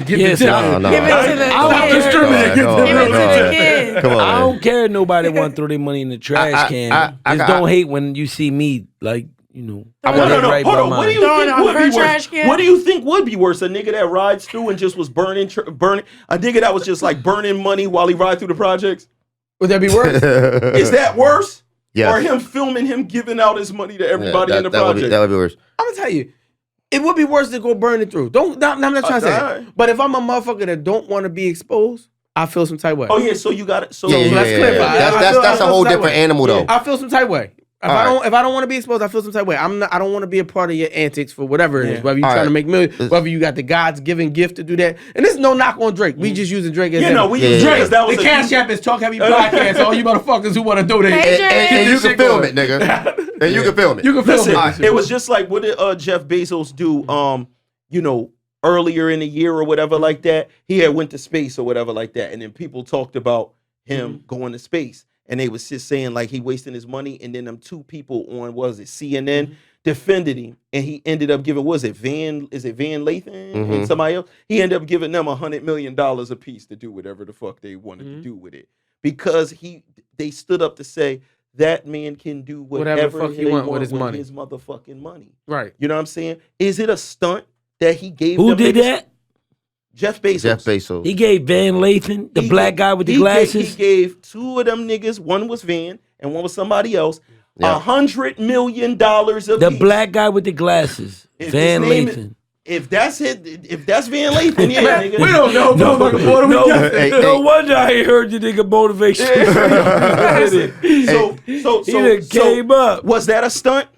Yes, No, no. Give it to the I kids. don't care. Come on, Give it to come the on. kids. Come on, I man. don't care if nobody want to throw their money in the trash can. I Just don't hate when you see me like know. I No, wanna right hold by on. What do mine. you Throwing think it on would her be trash worse? can? What do you think would be worse? A nigga that rides through and just was burning, a nigga that was just like burning money while he ride through the projects? Would that be worse? Is that worse? Yes. Or him filming him giving out his money to everybody in the that project? would be worse. I'm gonna tell you, it would be worse to go burn it through. I'm not trying to say alright. that. But if I'm a motherfucker that don't want to be exposed, I feel some type way. Oh yeah, so you got it. So Yeah. let's clarify. That's a whole some type different way. animal though. I feel some type way. If I don't want to be exposed, I feel some type way. I don't want to be a part of your antics for whatever it is. Whether you're trying to make millions, whether you got the God's given gift to do that. And this is no knock on Drake. We just using Drake as we use Drake because that was the Cash App is Talkheavy podcast. All you motherfuckers who want to donate. Hey, And you can film it, nigga. And you can film it. You can film Listen, it. it was just like what did Jeff Bezos do? Earlier in the year or whatever like that, he had went to space or whatever like that, and then people talked about him going to space, and they was just saying like he wasting his money, and then them two people on CNN defended him, and he ended up giving Van Lathan and somebody else. He ended up giving them $100 million a piece to do whatever the fuck they wanted to do with it, because they stood up to say that man can do whatever the fuck he he want with with his money. his motherfucking money. Right. You know what I'm saying? Is it a stunt that he gave? Who them did niggas? that? Jeff Bezos. He gave Van Lathan, the black guy with the glasses. He gave two of them niggas. One was Van and one was somebody else. $100 million a The piece. black guy with the glasses. Van Lathan. If that's Van Lathan, yeah, nigga. We don't know. No wonder I ain't heard you nigga motivation. So He done came up. Was that a stunt?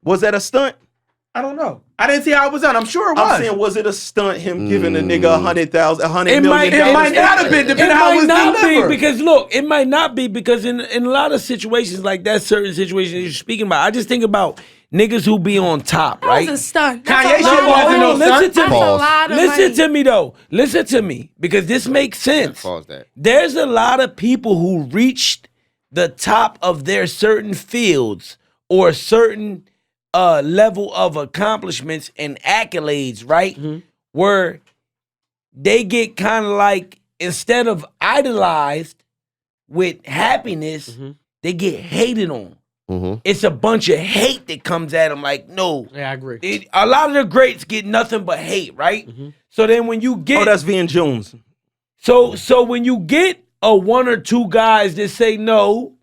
Was that a stunt? I don't know. I didn't see how it was done. I'm sure it was. I'm saying, was it a stunt? Him giving a nigga $100 It might not have been, depending It how it might was not delivered. be because look, it might not be because in a lot of situations like that, certain situations you're speaking about, I just think about niggas who be on top, That right? was a stunt. Kanye That's a shit lot wasn't of no money. Listen to That's me. a lot of Listen money. to me though. Listen to me because this makes sense. Pause that. There's a lot of people who reached the top of their certain fields or certain level of accomplishments and accolades, right? Where they get kind of like, instead of idolized with happiness, they get hated on. It's a bunch of hate that comes at them like, no. Yeah, I agree. A lot of the greats get nothing but hate, right? So then when you get... Oh, that's Van Jones. So when you get a one or two guys that say, no,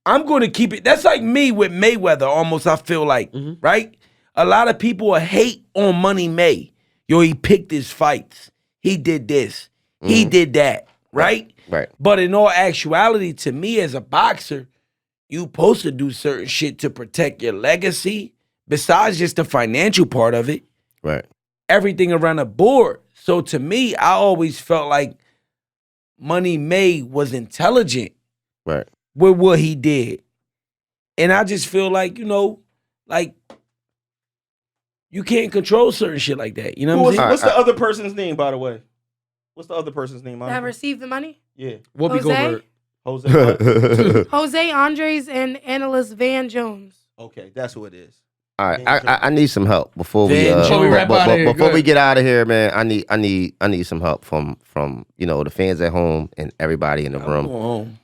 I'm going to keep it. That's like me with Mayweather almost, I feel like, right? A lot of people hate on Money May. Yo, he picked his fights. He did this. He did that, right? Right. But in all actuality, to me as a boxer, you supposed to do certain shit to protect your legacy, besides just the financial part of it. Right. Everything around the board. So to me, I always felt like Money May was intelligent Right. with what he did. And I just feel like, like you can't control certain shit like that. You know what I'm saying? What's the other person's name, by the way? What's the other person's name? That received the money? Yeah. Whoopi Goldberg. Jose. What? Jose Andres and analyst Van Jones. Okay, that's who it is. All right, I need some help before we Before we wrap outta here, before go we ahead. get out of here, man. I need some help from the fans at home and everybody in the room.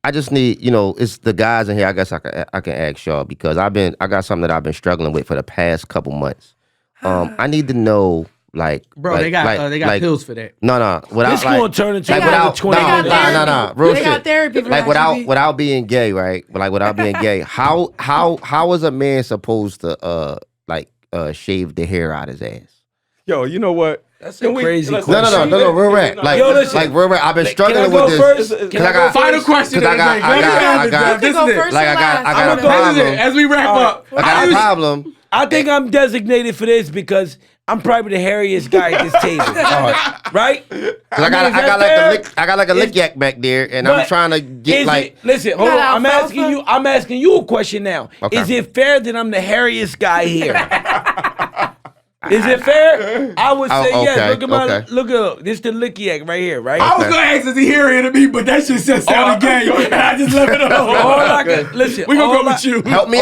I just need it's the guys in here. I guess I can ask y'all because I got something that I've been struggling with for the past couple months. I need to know Bro, they got pills for that. No, without This like, gonna turn into like another without 20 minutes. no, real They shit. got therapy for Like that, without being gay, right? Like without being gay, how is a man supposed to shave the hair out his ass? Yo, you know what? That's a crazy let's- question. No, real rap. Like, Yo, listen. like real rap. I've been Can I struggling go with this. first? Can I I go got- Final question. Because I got You can go first like and last. I got a I'ma go- problem. This is it. As we wrap up, I got a problem. I think I'm designated for this because I'm probably the hairiest guy at this table. Right? 'Cause I got like a lick yak back there, and I'm But trying to get Is like. it, listen, hold on. Got I'm alfalfa? asking you a question now. Okay. Is it fair that I'm the hairiest guy here? Is it fair? I would say yes. okay, Look at my okay. look. This the licky yak right here, right? I was gonna ask is he hearing to me, but that shit just sounded gay, and I just left it alone. All I can, listen, We gonna all go with you. Help me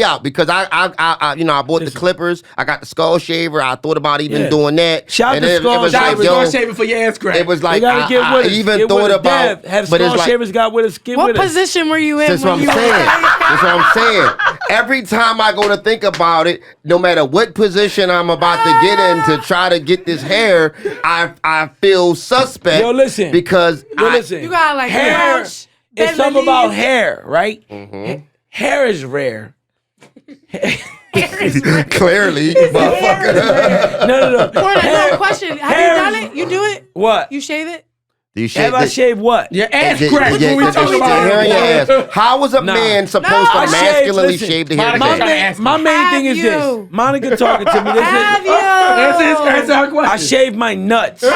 out because I bought the clippers. I got the skull shaver. I thought about even doing that. Shout and to it Skull was Shout out like, to yo, Skull Shaving for your ass crack. it was You like gotta get I with us. even Get thought with us. about. Dev, have but Skull it's like, Shavers got with us. Get What with us. position were you in that's what when I'm you saying. were That's what I'm saying. every time I go to think about it, no matter what position I'm about to get in to try to get this hair, I feel suspect. Yo, listen. Because listen. You got like hair. couch, It's bed something about release. hair, right? Hair is rare. clearly, motherfucker. No. No question. Have hair you done is- it? You do it? What? You shave it? Do you Have I shaved what? Your ass the- crack. yeah, What we the- talking the hair in your about? ass. How is a Nah. man supposed No, to I masculinely shaved- shave the hair? Monica, today? My main Have thing is you? this. Monica talking to me. Have you? Answer her question. I shaved my nuts. No,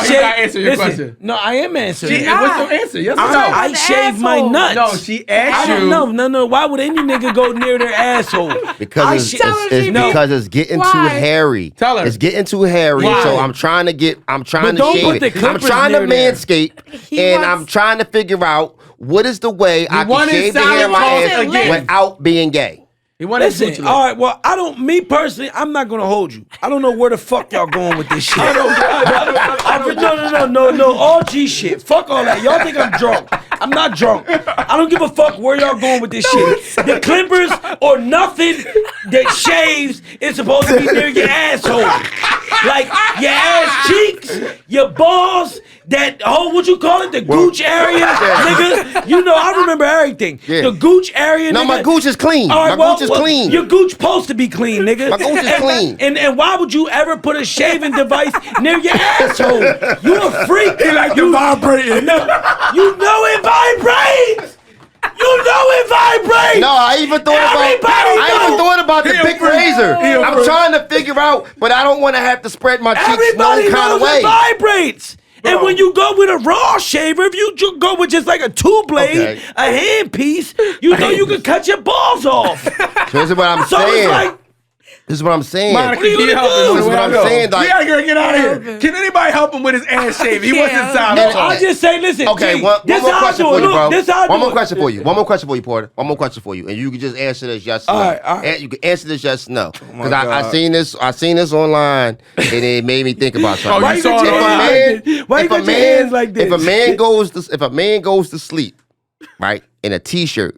he's not answering your question. No, I am answering. She, what's your answer? Yes or no? I the shaved my asshole. nuts. No, she I asked don't you. know. No. Why would any nigga go near their asshole? Because Tell her, it's GB. because it's getting too Why? hairy. Tell her. It's getting too hairy. Why? So I'm trying to But shave don't put the it. I'm clippers trying to near there. manscape, He and wants- I'm trying to figure out what is the way I can wanted shave the hair in my solid ass tones again. without being gay. He wanted Listen, to all right, well, me personally, I'm not gonna hold you. I don't know where the fuck y'all going with this shit. No, all G shit. Fuck all that. Y'all think I'm drunk. I'm not drunk. I don't give a fuck where y'all going with this shit. The clippers or nothing that shaves is supposed to be near your asshole. Like your ass cheeks, your balls, what you call it? The gooch area, nigga. You know, I remember everything. Yeah. The gooch area, No, nigga. my gooch is clean. All right, My gooch is clean. Your gooch supposed to be clean, nigga. My gooch is clean. And why would you ever put a shaving device near your asshole? You a freak. You vibrating. No, you know it vibrates. You know it vibrates. No, I even thought about the big razor. I'm trying to figure out, but I don't want to have to spread my cheeks Everybody no kind knows of way. it vibrates. And when you go with a raw shaver, if you go with just like a two-blade, Okay. a hand piece, you know you can cut your balls off. So this is what I'm So saying. it's like, This is what I'm saying. Monica, What are you can you gonna help do? him? This is what I'm saying. We Like, gotta get out of Yeah. here. Can anybody help him with his ass shave? He wants Yeah. his time. no, That's all. I just say, listen. okay, G, one this more how I question do for it. you, Look, bro. this how I One do more it. question for you. One more question for you, Porter. One more question for you, and you can just answer this yes or no. All right. And you can answer this yes or no. Because I seen this online, and it made me think about something. Why you got your hands like this? Why you got your hands like this? If a man goes to sleep, right, in a t-shirt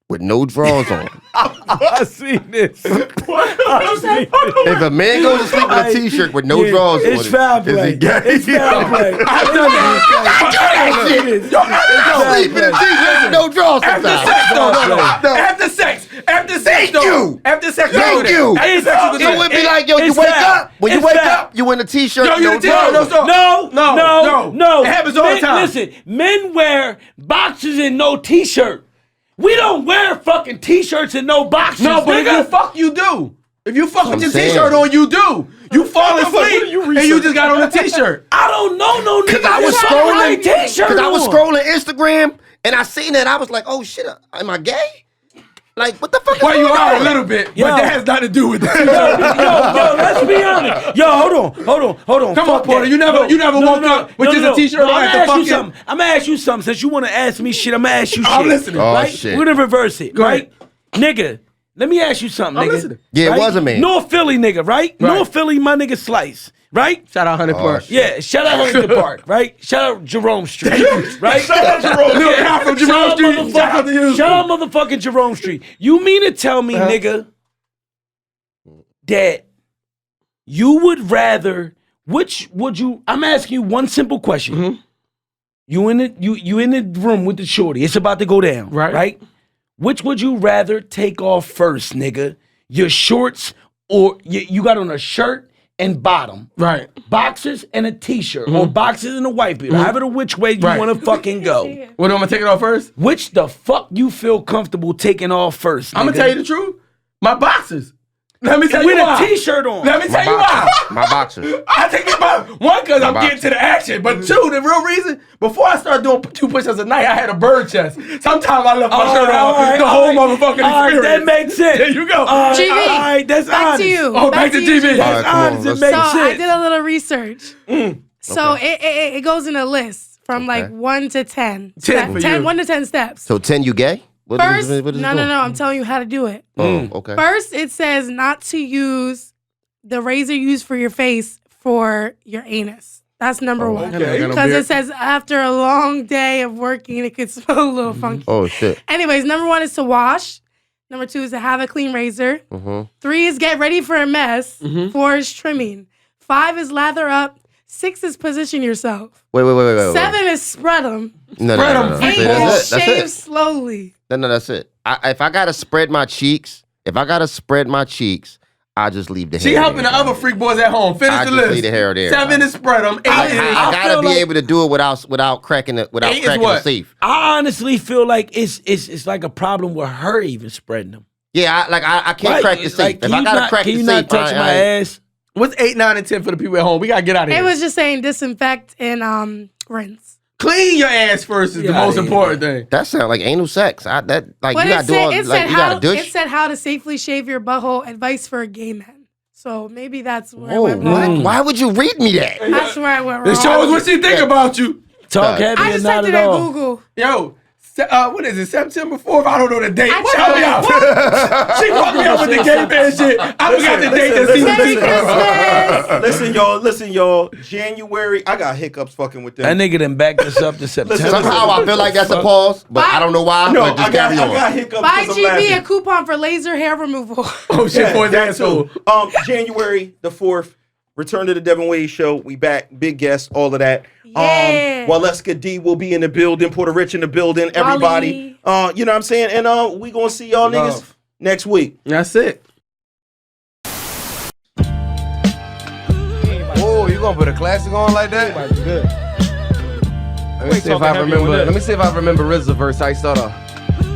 with no drawers on. I seen this. If a man goes to sleep in a t-shirt with no drawers on, It's foul is play. he gay? It's foul play. I seen this. Sleep in a t-shirt with no drawers sometimes. No. After sex. After sex, though. you. After sex, Thank you. After sex, you can do So it. it'd be like, yo, you It's wake foul. up. When you It's wake foul. up, you in a t-shirt, Yo, you no in a t-shirt, drawers. no. It happens all the Men- time. Listen, men wear boxers and no t-shirt. We don't wear fucking t-shirts and no boxers. No, but if nigga. you fuck, you do. If you fuck with your saying. t-shirt on, you do. You fall asleep and you just got on a t-shirt. I don't know no nigga. Because I was that have a scrolling, t-shirt because I was on. scrolling Instagram and I seen that. I was like, oh shit, am I gay? Like, what the fuck is Well, you going are a on? little bit, Yo. but that has nothing to do with the Yo, t-shirt. let's be honest. Yo, hold on. Come on, Fuck Porter. that. You never woke up with just a t-shirt on I'm at the gonna ask you fucking- something. I'm gonna ask you something. Since you wanna ask me shit, I'm gonna ask you shit. I'm listening. Oh, Right? shit. We're gonna reverse it, Go right? Nigga, let me ask you something, I'm nigga. listening. Yeah, it Right? was a man. North Philly nigga, right? North Philly, my nigga Slice, right? Shout out 100 Park. Yeah, shout out Huntington Park, right? Shout out Jerome Street, right? Shout out Jerome. Little guy from Jerome Street. Shout out to you. Shout out motherfucking Jerome Street. You mean to tell me, nigga, that you would rather? Which would you? I'm asking you one simple question. Mm-hmm. You in the room with the shorty. It's about to go down, right? Which would you rather take off first, nigga? Your shorts or you got on a shirt and bottom, Right. boxers and a t-shirt, or boxers and a white beater. However the which way you Right. want to fucking go. What, am I take it off first? Which the fuck you feel comfortable taking off first? I'm going to tell you the truth. My boxers. Let me tell you with why. a t-shirt on. Let me tell you why. My boxers. I take it by one because I'm getting to the action, but two, the real reason, before I started doing 2 push-ups a night, I had a bird chest. Sometimes I left my shirt on the whole motherfucking experience. That makes sense. There you go. GB, all right, that's back honest. to you. Oh, back to you, GB. All right, come on, Honest, it let's- makes So I sense. did a little research. So it goes in a list from like 1 to 10. 10 for you. 1 to 10 steps. So 10, you gay? What First, is it no, I'm telling you how to do it. Oh, okay. First, it says not to use the razor used for your face for your anus. That's number one. okay. Because it says after a long day of working, it could smell a little funky. Oh shit. Anyways, number one is to wash. Number 2 is to have a clean razor. 3 is get ready for a mess. 4 is trimming. 5 is lather up. 6 is position yourself. Wait. 7 is spread them. No. 8 is shave slowly. No, that's it. If I gotta spread my cheeks, I just leave the hair. She helping the other freak boys at home. Finish I the just list. leave the hair there. 7 is spread them. 8 I is gotta be able to do it without cracking the safe. I honestly feel like it's like a problem with her even spreading them. Yeah, I can't crack the safe. Like, If I gotta crack the can you safe, not touch my ass? What's 8, 9, and 10 for the people at home? We gotta get out of here. It was just saying disinfect and rinse. Clean your ass first is the most important thing. That sounds like anal sex. But you gotta do all it like you gotta douche. It said how to safely shave your butthole. Advice for a gay man. So maybe that's where I went wrong. Why would you read me that? That's where I went wrong. It shows what she think about you. Talkheavy I is just not typed it at at all. Google. Yo, what is it? September 4th? I don't know the date. I Shout me out. She fucked me up with the gay man shit. I forgot the date that Merry season. Christmas. Listen, y'all. January, I got hiccups fucking with them. That nigga done backed us up to September. Somehow I feel like that's a pause, but I don't know why. No, but just I got carry on. hiccups. Buy 'cause I'm GB laughing. a coupon for laser hair removal. Oh shit, for his that asshole. too. January the 4th, return to the Devinwade Show. We back, big guests, all of that. Yeah. Waleska D will be in the building, Puerto Rich in the building, everybody. You know what I'm saying? And we gonna see y'all niggas next week. That's it. Oh, you gonna put a classic on like that? Let me see if I remember. Let me see if I remember RZA verse. I start off.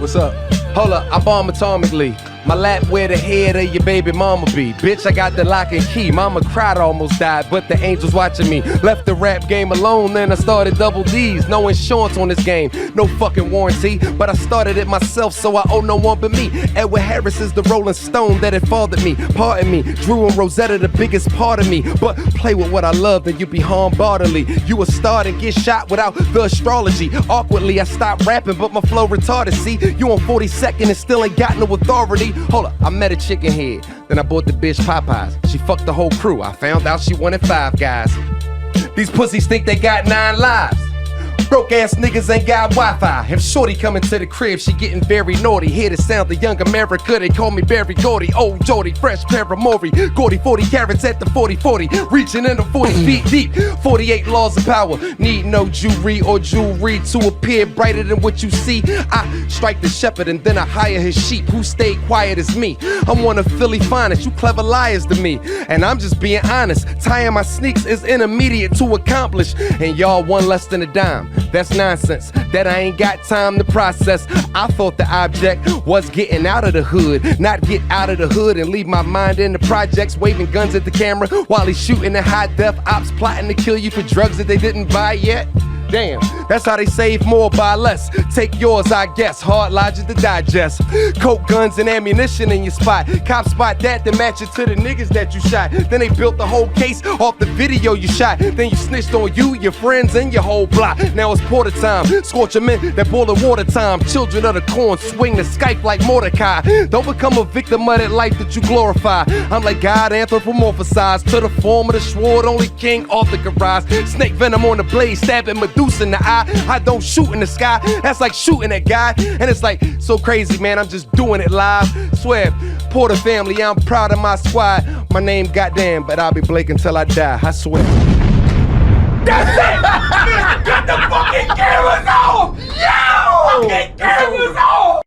What's up? Hold up, I bomb atomically. My lap where the head of your baby mama be. Bitch, I got the lock and key. Mama cried, almost died, but the angels watching me. Left the rap game alone, then I started double D's. No insurance on this game, no fucking warranty. But I started it myself, so I owe no one but me. Edward Harris is the Rolling Stone that had fathered me. Pardon me, Drew and Rosetta the biggest part of me. But play with what I love, then you be harmed bodily. You a start and get shot without the astrology. Awkwardly, I stopped rapping, but my flow retarded. See, you on 42nd and still ain't got no authority. Hold up, I met a chicken head, then I bought the bitch Popeyes. She fucked the whole crew, I found out she wanted 5 guys. These pussies think they got 9 lives. Broke ass niggas ain't got Wi-Fi. If shorty coming to the crib, she getting very naughty. Hear the sound of young America, they call me Barry Gordy. Old Jody, fresh pair of Maury. Gordy, 40 carats at the 40-40. Reaching in the 40 feet deep. 48 laws of power. Need no jewelry or jewelry to appear brighter than what you see. I strike the shepherd and then I hire his sheep. Who stayed quiet as me. I'm one of Philly finest. You clever liars to me. And I'm just being honest. Tying my sneaks is intermediate to accomplish. And y'all one less than a dime. That's nonsense that I ain't got time to process. I thought the object was getting out of the hood, not get out of the hood and leave my mind in the projects, waving guns at the camera while he's shooting at high def ops, plotting to kill you for drugs that they didn't buy yet. Damn, that's how they save more, buy less. Take yours, I guess. Hard logic to digest. Coke, guns, and ammunition in your spot. Cops spot that, then match it to the niggas that you shot. Then they built the whole case off the video you shot. Then you snitched on you, your friends, and your whole block. Now it's porter time. Scorch 'em in that boiling water time. Children of the corn swing the Skype like Mordecai. Don't become a victim of that life that you glorify. I'm like God anthropomorphized to the form of the sword. Only King Arthur could rise. Snake venom on the blade, stabbing Medusa in the eye. I don't shoot in the sky. That's like shooting at God. And it's like so crazy, man. I'm just doing it live. Swear, Porter family, I'm proud of my squad. My name GOTDAMN, but I'll be Blake until I die. I swear. That's it! Get the fucking cameras off! Yo! Fucking cameras off!